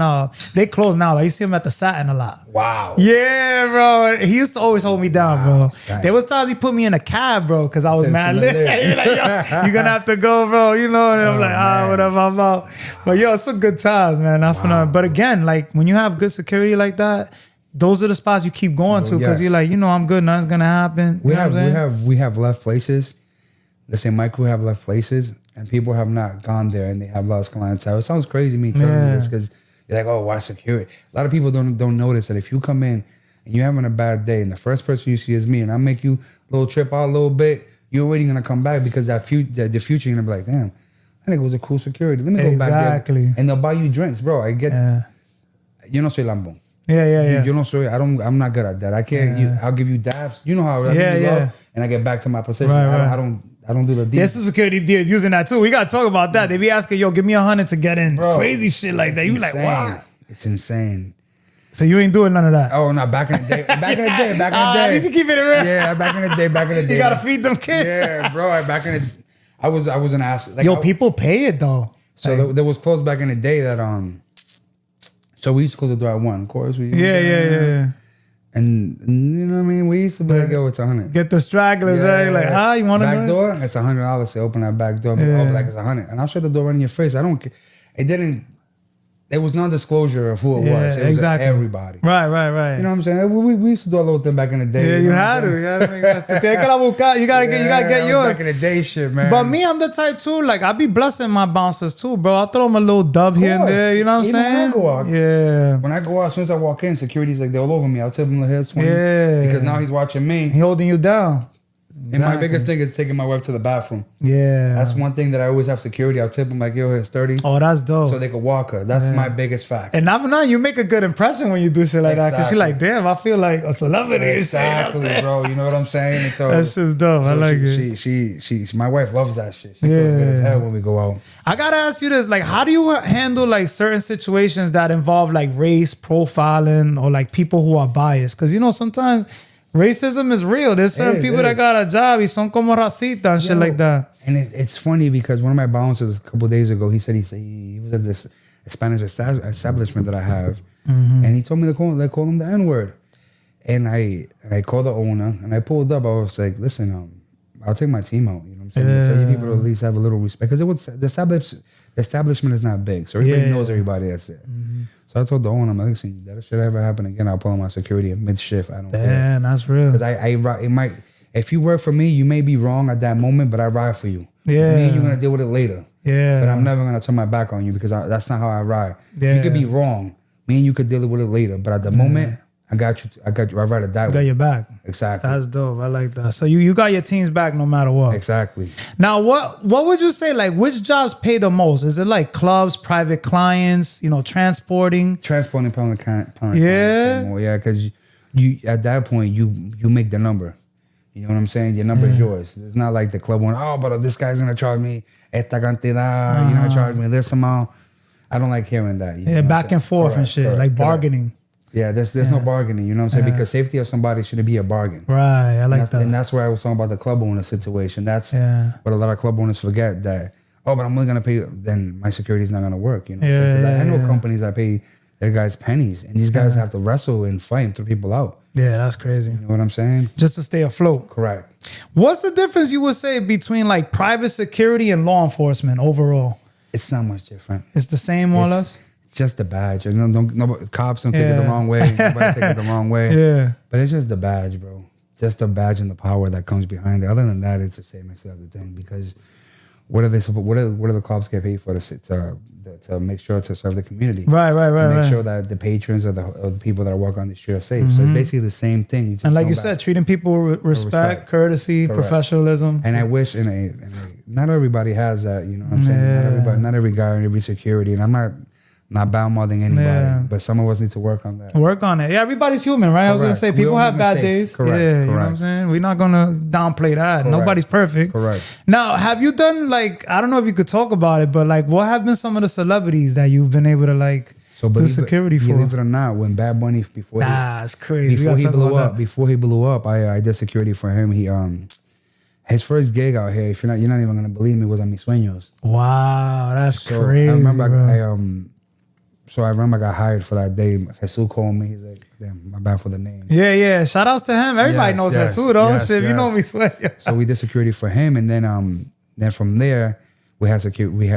Speaker 2: they closed now. I used to see him at the Satin a lot.
Speaker 3: Wow.
Speaker 2: Yeah, bro. He used to always hold me down, bro.
Speaker 3: Dang.
Speaker 2: There was times he put me in a cab, bro, because I was mad lit. He was like, yo, you're gonna have to go, bro. You know, and I'm like, whatever, I'm out. But yo, it's some good times, man. But again, like when you have good security like that, those are the spots you keep going to because you're like, I'm good, nothing's gonna happen.
Speaker 3: We have left places. Let's say my crew have left places, and people have not gone there, and they have lost clientele. It sounds crazy me telling you this because you're like, oh, why security? A lot of people don't notice that if you come in and you're having a bad day, and the first person you see is me, and I make you a little trip out a little bit, you're already gonna come back because the future you're gonna be like, damn, I think it was a cool security. Let me go back there, and they'll buy you drinks, bro. I get, you know, soy lambón.
Speaker 2: Yeah.
Speaker 3: You know, so I'm not good at that. I can't. I'll give you dabs. You know how I give you love, and I get back to my position. I don't do the deal.
Speaker 2: There's some security using that too. We gotta talk about that. They be asking, yo, give me 100 to get in. Bro, crazy shit like that. You like, wow.
Speaker 3: It's insane.
Speaker 2: So you ain't doing none of that.
Speaker 3: Oh no, back in the day.
Speaker 2: At least you keep it real.
Speaker 3: Yeah, back in the day.
Speaker 2: You gotta feed them kids.
Speaker 3: Yeah, bro. Back in the, I was an ass. Like,
Speaker 2: people pay it though.
Speaker 3: So
Speaker 2: like,
Speaker 3: there was clothes back in the day that So we used to close the door at 1, of course.
Speaker 2: Yeah.
Speaker 3: And you know what I mean? We used to be like, yo, it's 100.
Speaker 2: Get the stragglers, right? Like, you want to
Speaker 3: back door? It's $100 to open that back door. Like it's 100, and I'll shut the door right in your face. I don't care. There was no disclosure of who it was. It was everybody.
Speaker 2: Right.
Speaker 3: You know what I'm saying? We used to do a little thing back in the day.
Speaker 2: Yeah, you had to. You gotta get yours.
Speaker 3: Back in the day, shit, man.
Speaker 2: But me, I'm the type too. Like I be blessing my bouncers too, bro. I throw them a little dub here and there. You know what I'm saying?
Speaker 3: When I go out, as soon as I walk in, security's like they're all over me. I'll tip him, here's 20.
Speaker 2: Yeah.
Speaker 3: Because now he's watching me.
Speaker 2: He holding you down.
Speaker 3: And my biggest thing is taking my wife to the bathroom.
Speaker 2: Yeah.
Speaker 3: That's one thing that I always have security. I'll tip them like, yo, here's 30.
Speaker 2: Oh, that's dope.
Speaker 3: So they could walk her. That's my biggest fact.
Speaker 2: And now you make a good impression when you do shit like that. Because you're like, damn, I feel like a celebrity.
Speaker 3: Exactly, bro. You know what I'm saying? And so
Speaker 2: that's just dope. I like it.
Speaker 3: She my wife loves that shit. She feels good as hell when we go out.
Speaker 2: I gotta ask you this. Like, how do you handle like certain situations that involve like race profiling or like people who are biased? Because, sometimes racism is real. There's certain people that got a job y son como racista and shit like that.
Speaker 3: And it's funny because one of my bouncers a couple of days ago, he said he was at this Spanish establishment that I have, and he told me to call him the N-word. And I called the owner and I pulled up. I was like, listen, I'll take my team out. You know what I'm saying? Tell you people to at least have a little respect because the establishment is not big, so everybody knows everybody that's there. So I told the owner, I'm like, listen, that should ever happen again, I'll pull on my security at mid-shift. I don't care.
Speaker 2: Damn, that's real.
Speaker 3: Because if you work for me, you may be wrong at that moment, but I ride for you.
Speaker 2: Yeah.
Speaker 3: Me and you're going to deal with it later.
Speaker 2: Yeah.
Speaker 3: But I'm never going to turn my back on you because that's not how I ride. Yeah. You could be wrong. Me and you could deal with it later. But at the moment, I got you. I ride or die with you.
Speaker 2: Got your back.
Speaker 3: Exactly.
Speaker 2: That's dope. I like that. So you got your team's back no matter what.
Speaker 3: Exactly.
Speaker 2: Now, what would you say, like, which jobs pay the most? Is it like clubs, private clients, transporting?
Speaker 3: Transporting private clients.
Speaker 2: Yeah.
Speaker 3: Yeah, because you at that point, you make the number. You know what I'm saying? Your number is yours. It's not like the club one, but this guy's going to charge me esta cantidad, you're going to charge me this amount. I don't like hearing that.
Speaker 2: Back and forth and shit, like bargaining.
Speaker 3: There's no bargaining, you know what I'm saying? Because safety of somebody shouldn't be a bargain.
Speaker 2: Right, I like that.
Speaker 3: And that's where I was talking about the club owner situation. That's what a lot of club owners forget that, but I'm only going to pay, then my security is not going to work, I know companies that pay their guys pennies, and these guys have to wrestle and fight and throw people out.
Speaker 2: Yeah, that's crazy.
Speaker 3: You know what I'm saying?
Speaker 2: Just to stay afloat.
Speaker 3: Correct.
Speaker 2: What's the difference you would say between like private security and law enforcement overall?
Speaker 3: It's not much different.
Speaker 2: It's the same more or less?
Speaker 3: It's just the badge. Cops don't take it the wrong way. Nobody take it the wrong way.
Speaker 2: Yeah.
Speaker 3: But it's just the badge, bro. Just the badge and the power that comes behind it. Other than that, it's the same exact thing. Because what are the cops get paid for to make sure to serve the community?
Speaker 2: Right.
Speaker 3: To make sure that the patrons or the people that work on the street are safe. So it's basically the same thing.
Speaker 2: And like you said, treating people with respect, courtesy, professionalism.
Speaker 3: And I wish, not everybody has that. You know what I'm saying? Not every guy and every security. And I'm not bad mouthing anybody, but some of us need to work on that.
Speaker 2: Work on it. Yeah, everybody's human, right? Correct. I was going to say, people have bad days.
Speaker 3: Correct.
Speaker 2: You know what I'm saying? We're not going to downplay that. Correct. Nobody's perfect.
Speaker 3: Correct.
Speaker 2: Now, have you done I don't know if you could talk about it, but what have been some of the celebrities that you've been able to
Speaker 3: So
Speaker 2: do security for?
Speaker 3: Believe it or not, when Bad Bunny
Speaker 2: That's crazy.
Speaker 3: Before he blew up, I did security for him. He his first gig out here, if you're not even gonna believe me, was on Mis Sueños.
Speaker 2: Wow, that's crazy.
Speaker 3: I remember I got hired for that day. Jesus called me. He's like, damn, my bad for the name.
Speaker 2: Yeah. Shout outs to him. Everybody knows Jesus though. Shit, you know me, sweat.
Speaker 3: So we did security for him, and then from there we had security. We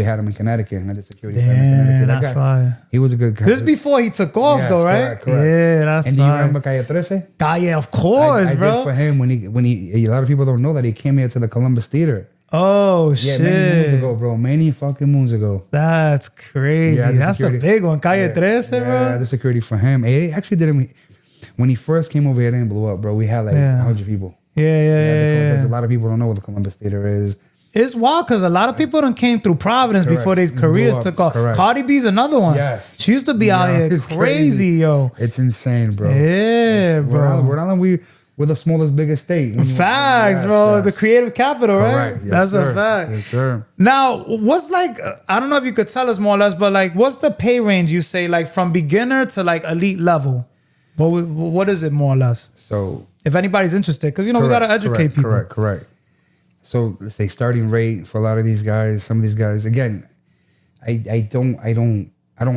Speaker 3: had him in Connecticut, and I did security for him in Connecticut.
Speaker 2: That's fire.
Speaker 3: He was a good guy.
Speaker 2: This before he took off though, right?
Speaker 3: Correct.
Speaker 2: Yeah, that's
Speaker 3: and
Speaker 2: fire.
Speaker 3: do you remember Calle 13?
Speaker 2: Yeah, of course,
Speaker 3: I
Speaker 2: bro.
Speaker 3: did for him when he. A lot of people don't know that he came here to the Columbus Theater.
Speaker 2: Oh shit!
Speaker 3: Many moons ago, bro. Many fucking moons ago.
Speaker 2: That's crazy. That's a big one. Calle 13, bro.
Speaker 3: Yeah, the security for him. He actually did him. When he first came over here, it didn't blow up, bro. We had like 100 people.
Speaker 2: Yeah.
Speaker 3: There's a lot of people don't know what the Columbus Theater is.
Speaker 2: It's wild because a lot of people done came through Providence before their careers took off.
Speaker 3: Correct.
Speaker 2: Cardi B's another one.
Speaker 3: Yes.
Speaker 2: She used to be out here crazy, yo.
Speaker 3: It's insane, bro.
Speaker 2: Yeah, bro.
Speaker 3: Rhode Island, we're the smallest, biggest state.
Speaker 2: Facts, bro. The creative capital, right?
Speaker 3: Correct. Yes,
Speaker 2: That's
Speaker 3: sir.
Speaker 2: a fact.
Speaker 3: Yes, sir.
Speaker 2: Now, what's like, I don't know if you could tell us more or less, but like, what's the pay range you say, like from beginner to like elite level? What is it more or less?
Speaker 3: So,
Speaker 2: if anybody's interested, because, you know, we got to educate people.
Speaker 3: Correct. So let's say starting rate for a lot of these guys, some of these guys, again, I don't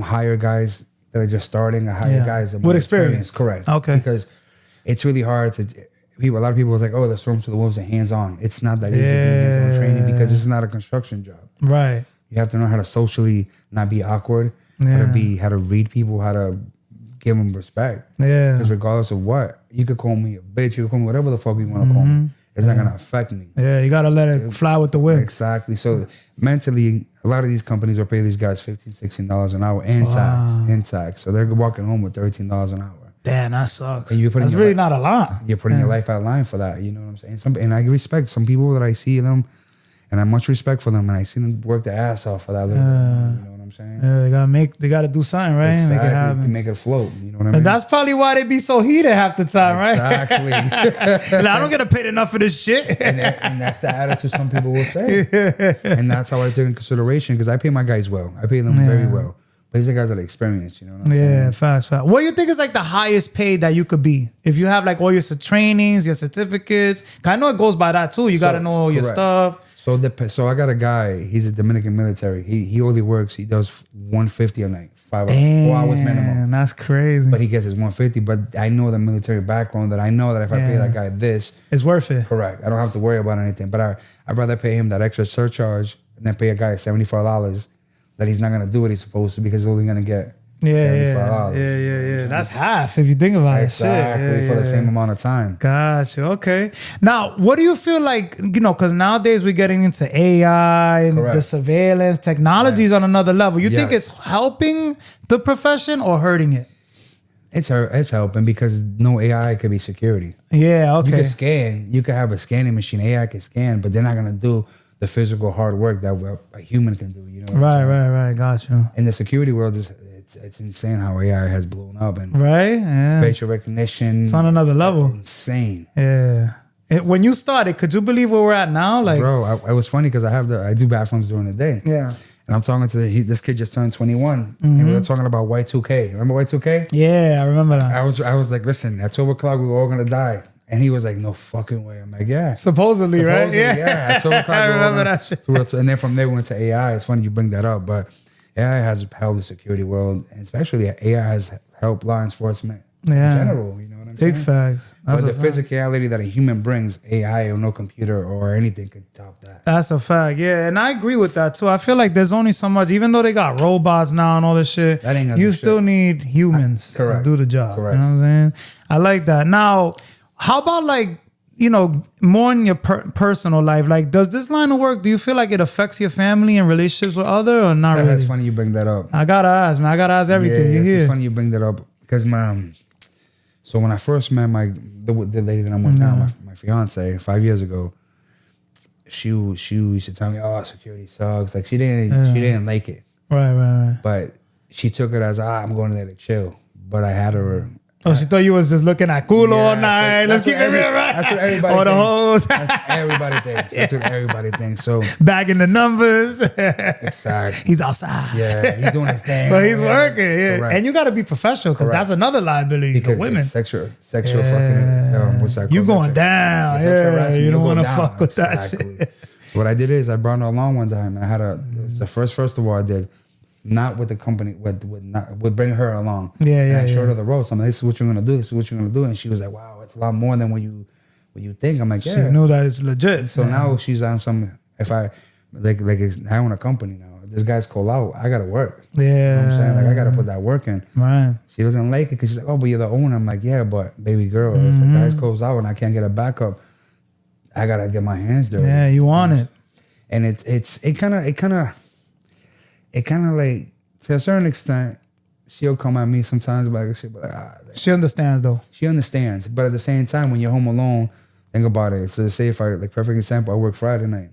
Speaker 3: hire guys that are just starting. I hire guys that
Speaker 2: with experience.
Speaker 3: Correct.
Speaker 2: Okay.
Speaker 3: Because it's really hard to a lot of people are like, oh, the storm to the wolves are hands-on. It's not that easy to do hands-on training because this is not a construction job.
Speaker 2: Right.
Speaker 3: You have to know how to socially not be awkward, how to read people, how to give them respect. Yeah. Because regardless of what, you could call me a bitch, you could call me whatever the fuck you want to call me. It's not going to affect me.
Speaker 2: Yeah, you got to let it fly with the wind.
Speaker 3: Exactly. So mentally, a lot of these companies will pay these guys $15, $16 an hour and tax. So they're walking home with $13 an hour. Damn,
Speaker 2: that sucks. That's really not a lot.
Speaker 3: You're putting your life out of line for that. You know what I'm saying? And I respect some people that I see them, and I have much respect for them, and I see them work their ass off for that little bit. You know what I'm saying?
Speaker 2: Yeah, they gotta do something, right?
Speaker 3: Exactly.
Speaker 2: Make it happen.
Speaker 3: Make it float. You know what I mean?
Speaker 2: And that's probably why they be so heated half the time, right?
Speaker 3: Exactly.
Speaker 2: I don't get paid enough for this shit.
Speaker 3: and that's the attitude some people will say. And that's how I take in consideration because I pay my guys well. I pay them very well. But these are guys that are experienced, you know what I'm saying?
Speaker 2: Yeah, fast. What do you think is like the highest paid that you could be? If you have like all your trainings, your certificates. I know it goes by that too. You got to know all your stuff.
Speaker 3: So I got a guy, he's a Dominican military. He only works, he does 150 a night, 4 hours minimum.
Speaker 2: That's crazy.
Speaker 3: But he gets his 150. But I know the military background that I know that if I pay that guy this,
Speaker 2: it's worth it.
Speaker 3: Correct. I don't have to worry about anything. But I'd rather pay him that extra surcharge than pay a guy $74 that he's not going to do what he's supposed to because he's only going to get $75.
Speaker 2: Yeah. That's half if you think about
Speaker 3: it. For the same amount of time.
Speaker 2: Gotcha. Okay. Now, what do you feel like, you know, because nowadays we're getting into AI and the surveillance, technology is on another level. You think it's helping the profession or hurting it?
Speaker 3: It's helping because no AI could be security.
Speaker 2: Yeah, okay.
Speaker 3: You can scan. You can have a scanning machine. AI can scan, but they're not going to do the physical hard work that a human can do. You know what I'm saying?
Speaker 2: Right. Gotcha.
Speaker 3: In the security world, it's insane how AI has blown up and
Speaker 2: yeah.
Speaker 3: facial recognition.
Speaker 2: It's on another level.
Speaker 3: Insane.
Speaker 2: Yeah. When you started, could you believe where we're at now? Like,
Speaker 3: bro, it was funny because I do bathrooms during the day.
Speaker 2: Yeah.
Speaker 3: And I'm talking to this kid just turned 21, and we were talking about Y2K. Remember Y2K?
Speaker 2: Yeah, I remember that.
Speaker 3: I was like, listen, at 12 o'clock we were all gonna die. And he was like, no fucking way. I'm like, yeah.
Speaker 2: Supposedly, right?
Speaker 3: Yeah. At 12 o'clock
Speaker 2: I remember that shit.
Speaker 3: And then from there we went to AI. It's funny you bring that up, but AI has helped the security world, and especially AI has helped law enforcement in general. You know what I'm saying?
Speaker 2: Big facts.
Speaker 3: But the physicality that a human brings, AI or no computer or anything could top that.
Speaker 2: That's a fact. Yeah, and I agree with that too. I feel like there's only so much, even though they got robots now and all this shit, you still need humans to do the job.
Speaker 3: Correct.
Speaker 2: You know what I'm saying? I like that. Now, how about like, you know, more in your personal life? Like, does this line of work, do you feel like it affects your family and relationships with other or not really?
Speaker 3: That's funny you bring that up.
Speaker 2: I gotta ask, man. I gotta ask everything.
Speaker 3: Yeah, it's funny you bring that up because so when I first met the lady that I'm with now, my fiance, 5 years ago, she used to tell me, "Oh, security sucks." Like she didn't like it.
Speaker 2: Right.
Speaker 3: But she took it as, I'm going there to chill. But I had her
Speaker 2: Oh, she thought you was just looking at culo all night. Let's keep it real, right?
Speaker 3: That's what everybody
Speaker 2: Or the
Speaker 3: thinks.
Speaker 2: hoes.
Speaker 3: That's everybody thinks. That's what everybody thinks. So
Speaker 2: Bagging the numbers.
Speaker 3: exactly.
Speaker 2: He's outside.
Speaker 3: Yeah, he's doing his thing.
Speaker 2: But he's working. Yeah.
Speaker 3: Correct.
Speaker 2: And you got to be professional because that's another liability.
Speaker 3: Because
Speaker 2: The women.
Speaker 3: it's sexual fucking. What's that?
Speaker 2: You
Speaker 3: called?
Speaker 2: going down.
Speaker 3: Sexual
Speaker 2: Yeah.
Speaker 3: harassment,
Speaker 2: You don't
Speaker 3: go
Speaker 2: want to
Speaker 3: down.
Speaker 2: fuck with
Speaker 3: Exactly.
Speaker 2: that shit.
Speaker 3: So what I did is I brought her along one time. I had it's the first festival I did. Not with the company, with bring her along.
Speaker 2: Yeah,
Speaker 3: and
Speaker 2: yeah.
Speaker 3: I showed her the ropes. I'm like, this is what you're gonna do. This is what you're gonna do. And she was like, wow, it's a lot more than what you think. I'm like, yeah.
Speaker 2: She knew that it's legit.
Speaker 3: So now she's on some. If I I own a company now. If this guy's call out, I gotta work.
Speaker 2: Yeah.
Speaker 3: You know what I'm saying? Like I gotta put that work in.
Speaker 2: Right.
Speaker 3: She doesn't like it because she's like, oh, but you're the owner. I'm like, yeah, but baby girl, if the guy's calls out and I can't get a backup, I gotta get my hands dirty.
Speaker 2: Yeah, you want it.
Speaker 3: And it kind of like, to a certain extent, she'll come at me sometimes about shit, but
Speaker 2: She understands though.
Speaker 3: she understands. But at the same time, when you're home alone, think about it. So say if like perfect example, I work Friday night.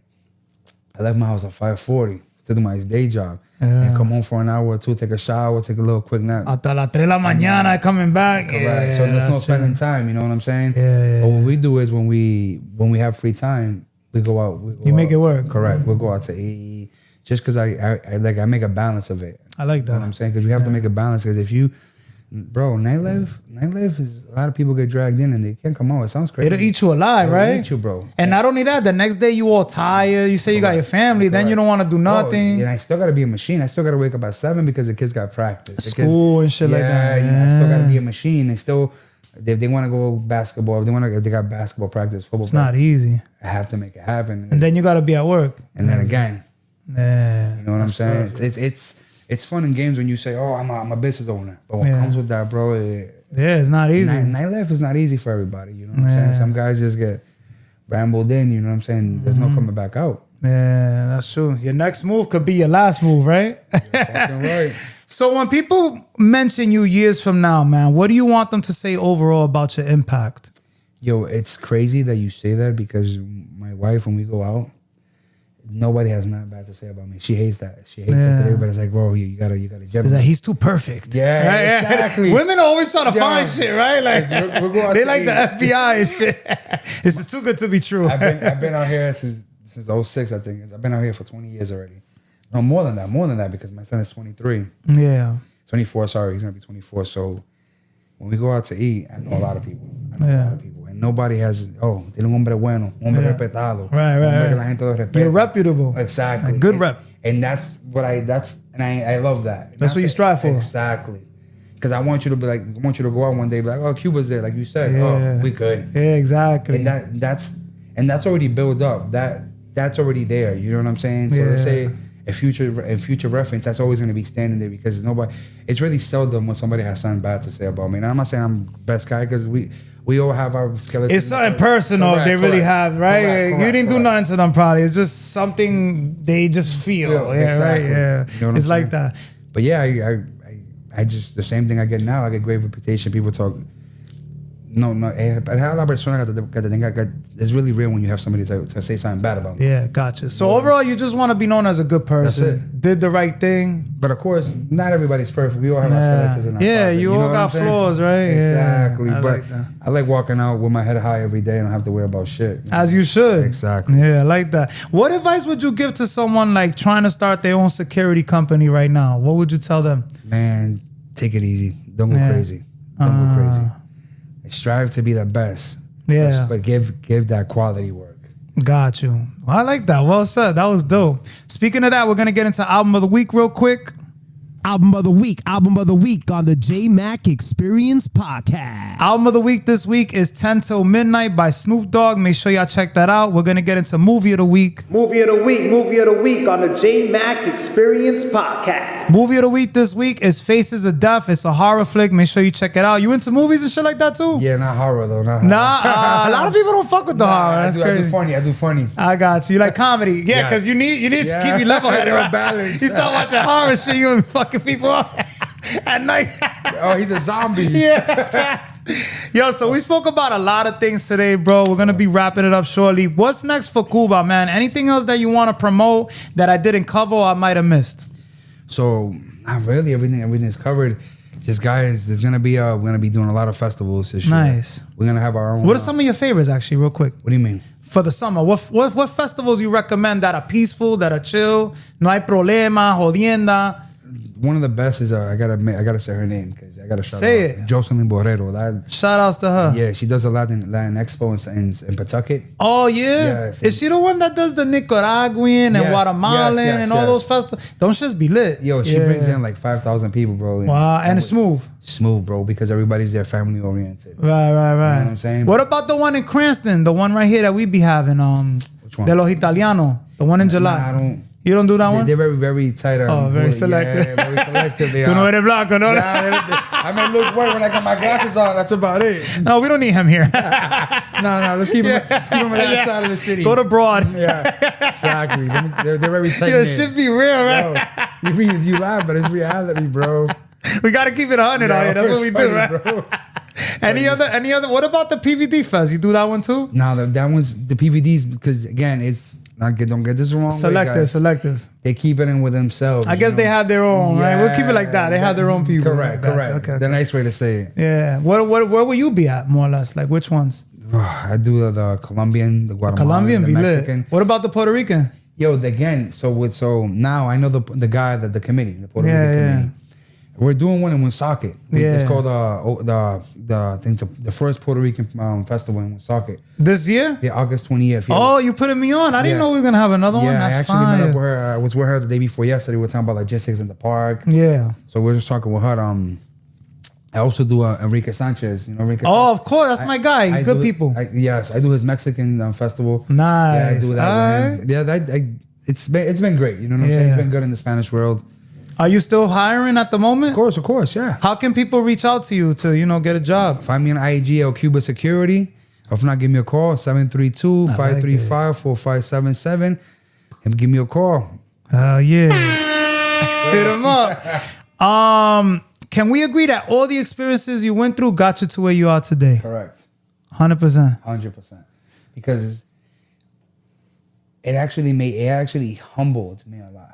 Speaker 3: I left my house at 5:40 to do my day job and come home for an hour or two, take a shower, take a little quick nap.
Speaker 2: Hasta las 3 de la mañana coming back.
Speaker 3: Correct.
Speaker 2: Yeah,
Speaker 3: So there's no
Speaker 2: that's
Speaker 3: spending time. You know what I'm saying?
Speaker 2: Yeah.
Speaker 3: But what we do is when we have free time, we go out.
Speaker 2: You make it work.
Speaker 3: Correct. We'll go out to eat. Just because I make a balance of it.
Speaker 2: I like
Speaker 3: You know what
Speaker 2: that.
Speaker 3: I'm saying? Because you have to make a balance. Because if you, bro, nightlife is, a lot of people get dragged in and they can't come out. It sounds crazy.
Speaker 2: It'll eat you alive,
Speaker 3: It'll
Speaker 2: right?
Speaker 3: eat you, bro.
Speaker 2: And not only that, the next day you all tired. You say you got your family, then you don't want to do nothing.
Speaker 3: And I still got to be a machine. I still got to wake up at 7 because the kids got practice. The kids-
Speaker 2: School and shit like that.
Speaker 3: You know, I still got to be a machine. They still, if they want to go basketball, if they got basketball practice, football
Speaker 2: It's
Speaker 3: practice,
Speaker 2: not easy.
Speaker 3: I have to make it happen.
Speaker 2: And then you got to be at work.
Speaker 3: And then again,
Speaker 2: Yeah.
Speaker 3: you know what I'm saying? It's fun in games when you say, "Oh, I'm a business owner," but what comes with that, bro?
Speaker 2: Yeah, it's not easy.
Speaker 3: Nightlife is not easy for everybody. You know what I'm saying? Some guys just get rambled in. You know what I'm saying? There's no coming back out.
Speaker 2: Yeah, that's true. Your next move could be your last move, right?
Speaker 3: You're fucking right.
Speaker 2: So when people mention you years from now, man, what do you want them to say overall about your impact?
Speaker 3: Yo, it's crazy that you say that because my wife, when we go out, nobody has nothing bad to say about me. She hates that. She hates it. Everybody's like, bro, you gotta
Speaker 2: It's like he's too perfect.
Speaker 3: Yeah,
Speaker 2: Right?
Speaker 3: exactly.
Speaker 2: Women always trying to
Speaker 3: Yeah.
Speaker 2: find shit, right? Like
Speaker 3: We're going
Speaker 2: they
Speaker 3: to
Speaker 2: like
Speaker 3: eat.
Speaker 2: the FBI and shit. This is too good to be true.
Speaker 3: I've been out here since 06, I think. I've been out here for 20 years already. No, more than that because my son is 23.
Speaker 2: Yeah.
Speaker 3: 24, sorry, he's gonna be 24. So when we go out to eat, I know a lot of people. And nobody has, tiene un hombre bueno, un hombre respetado.
Speaker 2: Right.
Speaker 3: Hombre que la gente lo respeta.
Speaker 2: You're reputable.
Speaker 3: Exactly.
Speaker 2: A good rep.
Speaker 3: And that's what I love that.
Speaker 2: That's what you strive for.
Speaker 3: Exactly. Because I want you to go out one day, be like, oh, Cuba's there, like you said. Oh, we good.
Speaker 2: Yeah, exactly.
Speaker 3: And that's already built up. That's already there. You know what I'm saying? So let's say a future reference, that's always going to be standing there because it's really seldom when somebody has something bad to say about me. And I'm not saying I'm the best guy because we all have our skeletons.
Speaker 2: It's something personal they really have, right? You didn't do nothing to them, probably. It's just something they just feel. Yeah,
Speaker 3: exactly.
Speaker 2: right? Yeah.
Speaker 3: You know what
Speaker 2: It's
Speaker 3: I'm
Speaker 2: like
Speaker 3: saying?
Speaker 2: that.
Speaker 3: But yeah, I just, the same thing I get now. I get great reputation. People talk. No. It's really real when you have somebody to say something bad about me.
Speaker 2: Yeah, gotcha. So overall, you just want to be known as a good person.
Speaker 3: That's it.
Speaker 2: Did the right thing.
Speaker 3: But of course, not everybody's perfect. We all have our skeletons in our closet.
Speaker 2: You
Speaker 3: know
Speaker 2: all
Speaker 3: what
Speaker 2: got
Speaker 3: I'm saying?
Speaker 2: flaws, right?
Speaker 3: Exactly.
Speaker 2: Yeah, I
Speaker 3: but
Speaker 2: like that.
Speaker 3: I like walking out with my head high every day and I don't have to worry about shit.
Speaker 2: As you should.
Speaker 3: Exactly.
Speaker 2: Yeah, I like that. What advice would you give to someone like trying to start their own security company right now? What would you tell them?
Speaker 3: Man, take it easy. Don't go crazy. Don't go crazy. Strive to be the best.
Speaker 2: Yeah.
Speaker 3: But give that quality work.
Speaker 2: Got you. Well, I like that. Well said. That was dope. Speaking of that, we're going to get into album of the week real quick.
Speaker 4: Album of the week on the J-Mack Experience Podcast.
Speaker 2: Album of the week this week is 10 Till Midnight by Snoop Dogg. Make sure y'all check that out. We're going to get into movie of the week.
Speaker 5: Movie of the week on the J-Mack Experience Podcast.
Speaker 2: Movie of the week this week is Faces of Death. It's a horror flick. Make sure you check it out. You into movies and shit like that too?
Speaker 3: Yeah, not horror though. Not
Speaker 2: Nah,
Speaker 3: horror.
Speaker 2: a lot of people don't fuck with the horror.
Speaker 3: I
Speaker 2: That's
Speaker 3: do
Speaker 2: crazy.
Speaker 3: funny. I do funny.
Speaker 2: I got you. You like comedy. Yeah,
Speaker 3: Yes.
Speaker 2: because you need to
Speaker 3: Yeah.
Speaker 2: keep you level-headed.
Speaker 3: You're
Speaker 2: Right?
Speaker 3: balanced.
Speaker 2: You start watching horror shit, you gonna be fucking people up at night.
Speaker 3: Oh, he's a zombie.
Speaker 2: Yeah. Yo, so we spoke about a lot of things today, bro. We're gonna be wrapping it up shortly. What's next for Cuba, man? Anything else that you want to promote that I didn't cover or I might have missed?
Speaker 3: So not really. Everything is covered. Just guys, there's gonna be we're gonna be doing a lot of festivals this year.
Speaker 2: Nice.
Speaker 3: We're gonna have our own.
Speaker 2: What are some of your favorites, actually, real quick?
Speaker 3: What do you mean?
Speaker 2: For the summer, what festivals you recommend that are peaceful, that are chill, no hay problema, jodienda?
Speaker 3: One of the best is I gotta say her name because I gotta shout
Speaker 2: Say
Speaker 3: out
Speaker 2: it.
Speaker 3: Jocelyn Borrero.
Speaker 2: Shout outs to her.
Speaker 3: Yeah, she does a Latin Expo in Pawtucket.
Speaker 2: Oh yeah,
Speaker 3: Yes.
Speaker 2: is she the one that does the Nicaraguan and
Speaker 3: Yes,
Speaker 2: Guatemalan
Speaker 3: yes,
Speaker 2: and all those festivals? Don't just be lit.
Speaker 3: Yo, she brings in like 5,000 people, bro.
Speaker 2: Wow, and it's
Speaker 3: smooth, bro, because everybody's there family oriented.
Speaker 2: Right.
Speaker 3: You know what I'm saying?
Speaker 2: What about the one in Cranston? The one right here that we be having?
Speaker 3: Which one?
Speaker 2: De los Italianos. The one in July.
Speaker 3: Nah, I don't.
Speaker 2: You don't do that one?
Speaker 3: They're very, very tight.
Speaker 2: Very selective.
Speaker 3: Yeah, very selective. They
Speaker 2: Tú no
Speaker 3: are.
Speaker 2: eres blanco, no?
Speaker 3: I may look white when I got my glasses on. That's about it.
Speaker 2: No, we don't need him here.
Speaker 3: No. Let's keep him on that side of the city.
Speaker 2: Go to Broad.
Speaker 3: Yeah, exactly. They're very tight.
Speaker 2: Yo, it should be real, right?
Speaker 3: Yo, you laugh, but it's reality, bro.
Speaker 2: We got to keep it 100 out here. That's what we do, right?
Speaker 3: Bro.
Speaker 2: Any other? What about the PVD Fest? You do that one too?
Speaker 3: No, that one's the PVDs because again, it's not good. Don't get this wrong.
Speaker 2: Selective.
Speaker 3: They keep it in with themselves.
Speaker 2: I guess they have their own, right? We'll keep it like that. They have their own people.
Speaker 3: Correct.
Speaker 2: Okay.
Speaker 3: The nice way to say it.
Speaker 2: Yeah. Where will you be at, more or less? Like which ones?
Speaker 3: I do the Colombian, the Guatemalan,
Speaker 2: Colombian
Speaker 3: the
Speaker 2: be
Speaker 3: Mexican.
Speaker 2: lit. What about the Puerto Rican?
Speaker 3: Yo, again, so now I know the guy that the committee, the Puerto Rican committee. We're doing one in Woonsocket. It's called the first Puerto Rican festival in Woonsocket.
Speaker 2: This year?
Speaker 3: Yeah, August 20th. Yeah.
Speaker 2: Oh, you putting me on. I didn't know we were gonna have another one. That's
Speaker 3: I actually met
Speaker 2: fine.
Speaker 3: up with her. I was with her the day before yesterday. We were talking about logistics in the park.
Speaker 2: Yeah.
Speaker 3: So we're just talking with her. I also do Enrique Sanchez. You know Enrique.
Speaker 2: Oh, of course, that's my guy. Good people.
Speaker 3: Yes, I do his Mexican festival.
Speaker 2: Nice.
Speaker 3: Yeah, I do that with him. Yeah, it's been great. You know what I'm saying? It's been good in the Spanish world.
Speaker 2: Are you still hiring at the moment?
Speaker 3: Of course, yeah.
Speaker 2: How can people reach out to you to, get a job?
Speaker 3: Find me on IG or Cuba Security. If not, give me a call, 732-535-4577. And give me a call.
Speaker 2: Oh, yeah. Hit them up. Can we agree that all the experiences you went through got you to where you are today?
Speaker 3: Correct.
Speaker 2: 100%.
Speaker 3: 100%. Because it actually humbled me a lot.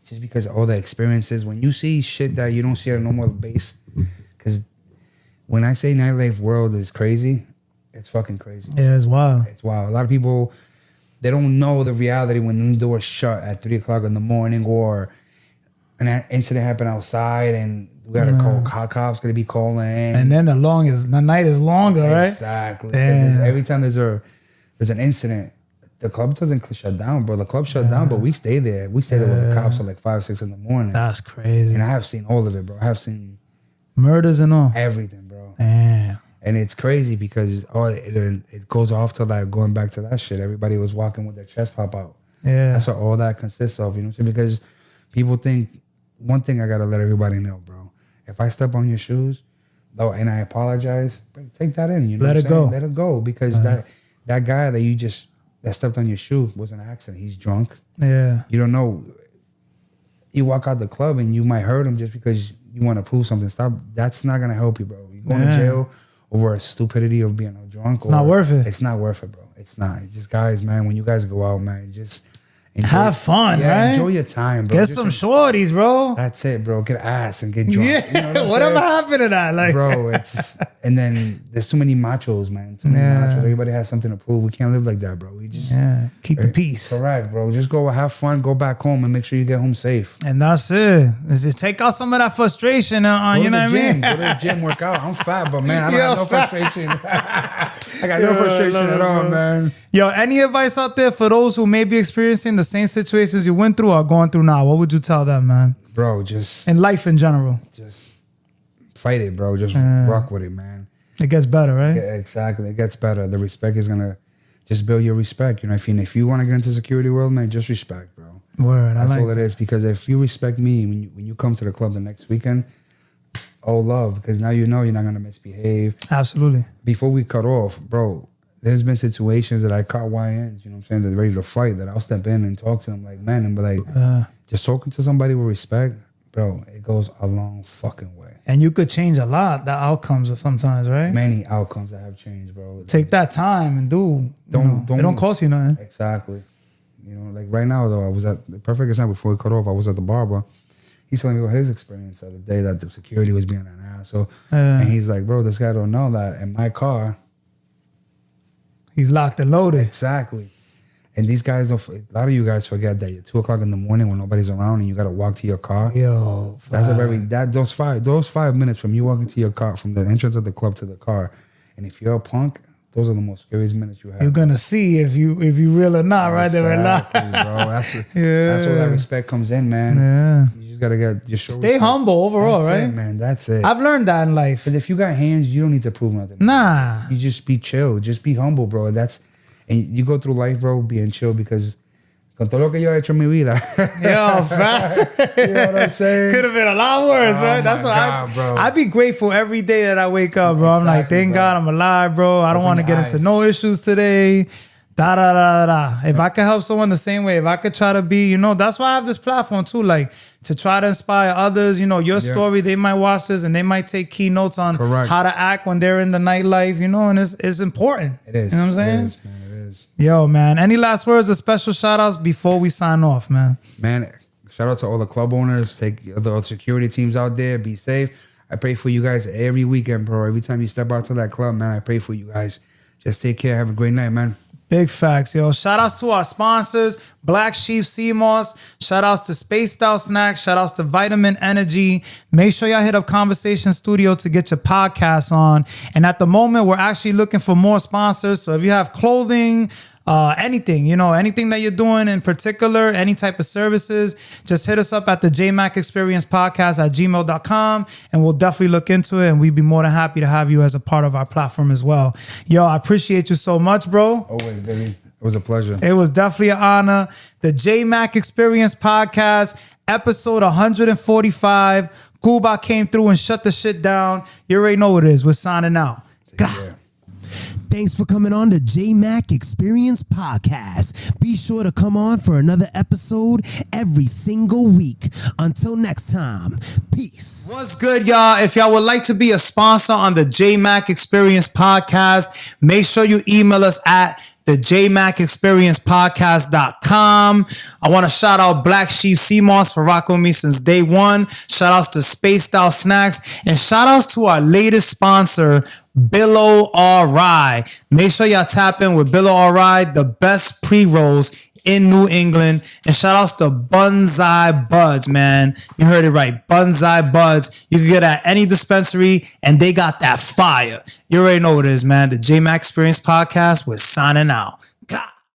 Speaker 3: Just because of all the experiences. When you see shit that you don't see on a normal base. Because when I say nightlife world is crazy, it's fucking crazy.
Speaker 2: Yeah, it's wild.
Speaker 3: It's wild. A lot of people, they don't know the reality when the doors shut at 3 o'clock in the morning or an incident happened outside and we got to call cops going to be calling.
Speaker 2: And then the night is longer, right?
Speaker 3: Exactly.
Speaker 2: Damn.
Speaker 3: Every time there's an incident, the club doesn't shut down, bro. The club shut down, but we stay there. We stay there with the cops at like 5, 6 in the morning.
Speaker 2: That's crazy.
Speaker 3: And I have seen all of it, bro. I have seen
Speaker 2: murders and all.
Speaker 3: everything, bro.
Speaker 2: Damn.
Speaker 3: And it's crazy because it goes off to like going back to that shit. Everybody was walking with their chest pop out.
Speaker 2: Yeah.
Speaker 3: That's what all that consists of, you know what I'm saying? Because people think, one thing I got to let everybody know, bro. If I step on your shoes, though, and I apologize, take that in, you know
Speaker 2: Let
Speaker 3: what I'm
Speaker 2: it
Speaker 3: saying?
Speaker 2: go.
Speaker 3: Let it go because that guy that stepped on your shoe was an accident. He's drunk.
Speaker 2: Yeah.
Speaker 3: You don't know. You walk out the club and you might hurt him just because you want to prove something. Stop. That's not going to help you, bro. You're going to jail over a stupidity of being a drunk.
Speaker 2: It's not worth it.
Speaker 3: It's not worth it, bro. It's not. Just guys, man, when you guys go out, man, just enjoy.
Speaker 2: Have fun, right?
Speaker 3: Enjoy your time, bro.
Speaker 2: Get
Speaker 3: Just
Speaker 2: some shorties, bro.
Speaker 3: That's it, bro. Get ass and get drunk.
Speaker 2: Yeah.
Speaker 3: You know what
Speaker 2: Whatever
Speaker 3: I'm saying?
Speaker 2: happened to that? Like,
Speaker 3: Bro, it's and then there's too many machos, man. Too many machos. Everybody has something to prove. We can't live like that, bro. We just
Speaker 2: keep the peace.
Speaker 3: Correct, bro. Just go have fun, go back home and make sure you get home safe.
Speaker 2: And that's it. It's just take out some of that frustration. You know what I mean?
Speaker 3: Go to the gym, work out. I'm fat, but man, I don't have no frustration. I got no frustration at all, man.
Speaker 2: Yo, any advice out there for those who may be experiencing the same situations you went through or going through now? What would you tell them, man?
Speaker 3: Bro, just
Speaker 2: in life in general.
Speaker 3: Just fight it, bro. Just rock with it, man.
Speaker 2: It gets better, right?
Speaker 3: Yeah, exactly. It gets better. The respect is gonna just build your respect. You know, if you want to get into the security world, man, just respect, bro.
Speaker 2: Word.
Speaker 3: That's
Speaker 2: I like
Speaker 3: all it is. Because if you respect me when you come to the club the next weekend, oh love, because now you know you're not gonna misbehave.
Speaker 2: Absolutely.
Speaker 3: Before we cut off, bro, there's been situations that I caught YNs, you know what I'm saying, they're ready to fight, that I'll step in and talk to them like, man, and be like, just talking to somebody with respect, bro, it goes a long fucking way.
Speaker 2: And you could change a lot, the outcomes sometimes, right?
Speaker 3: Many outcomes that have changed, bro.
Speaker 2: Take that time and it don't cost you nothing.
Speaker 3: Exactly. You know, like right now though, I was at the perfect example before we cut off, I was at the barber. he's telling me about his experience the other day that the security was being an asshole. And he's like, bro, this guy don't know that in my car.
Speaker 2: He's locked and loaded.
Speaker 3: Exactly. And these guys, a lot of you guys forget that at 2:00 in the morning when nobody's around and you got to walk to your car.
Speaker 2: Yo.
Speaker 3: Those 5 minutes from you walking to your car, from the entrance of the club to the car. And if you're a punk, those are the most scariest minutes you have.
Speaker 2: You're gonna see if you real or not, right there or not.
Speaker 3: Exactly, bro. That's where that respect comes in, man.
Speaker 2: Yeah.
Speaker 3: You just gotta get your
Speaker 2: Stay humble overall,
Speaker 3: that's
Speaker 2: right?
Speaker 3: it, man. That's it.
Speaker 2: I've learned that in life.
Speaker 3: Because if you got hands, you don't need to prove nothing.
Speaker 2: Nah.
Speaker 3: You just be chill. Just be humble, bro. And you go through life, bro, being chill because con todo lo que yo he hecho en mi vida.
Speaker 2: Yo, fast.
Speaker 3: You know what I'm saying?
Speaker 2: Could have been a lot worse, right? That's what
Speaker 3: bro.
Speaker 2: I be grateful every day that I wake up, bro. I'm like, thank God I'm alive, bro. I don't want to get into no issues today. Da da da da. If I could help someone the same way, if I could try to be, that's why I have this platform too, like to try to inspire others. Your story, they might watch this and they might take key notes on how to act when they're in the nightlife, and it's important.
Speaker 3: It is.
Speaker 2: You know what I'm saying?
Speaker 3: It is, man. It is.
Speaker 2: Yo, man. Any last words or special shout outs before we sign off, man?
Speaker 3: Man, shout out to all the club owners. Take the security teams out there. Be safe. I pray for you guys every weekend, bro. Every time you step out to that club, man, I pray for you guys. Just take care. Have a great night, man.
Speaker 2: Big facts, yo. Shout outs to our sponsors, Black Sheep CMOS. Shout outs to Spaced Out Snacks. Shout outs to Vitamin Energy. Make sure y'all hit up Conversation Studio to get your podcast on. And at the moment, we're actually looking for more sponsors. So if you have clothing, anything, anything that you're doing in particular, any type of services, just hit us up at the JMackExperiencePodcast@gmail.com and we'll definitely look into it and we'd be more than happy to have you as a part of our platform as well. Yo, I appreciate you so much, bro.
Speaker 3: Always, baby. It was a pleasure.
Speaker 2: It was definitely an honor. The Jmack Experience Podcast, episode 145. Cuba came through and shut the shit down. You already know what it is. We're signing out.
Speaker 4: Thanks for coming on the Jmack Experience Podcast. Be sure to come on for another episode every single week. Until next time, peace.
Speaker 2: What's good, y'all? If y'all would like to be a sponsor on the Jmack Experience Podcast, make sure you email us at THEJMACKEXPERIENCEPODCAST.com. I want to shout out Black Sheep CMOS for rocking with me since day one. Shout outs to Spaced Out Snacks and shout outs to our latest sponsor, Billow RI. Make sure y'all tap in with Billow RI, the best pre-rolls in New England. And shout outs to Bonsai Buds, man. You heard it right. Bonsai Buds. You can get at any dispensary and they got that fire. You already know what it is, man. The Jmack Experience Podcast, we're signing out. God.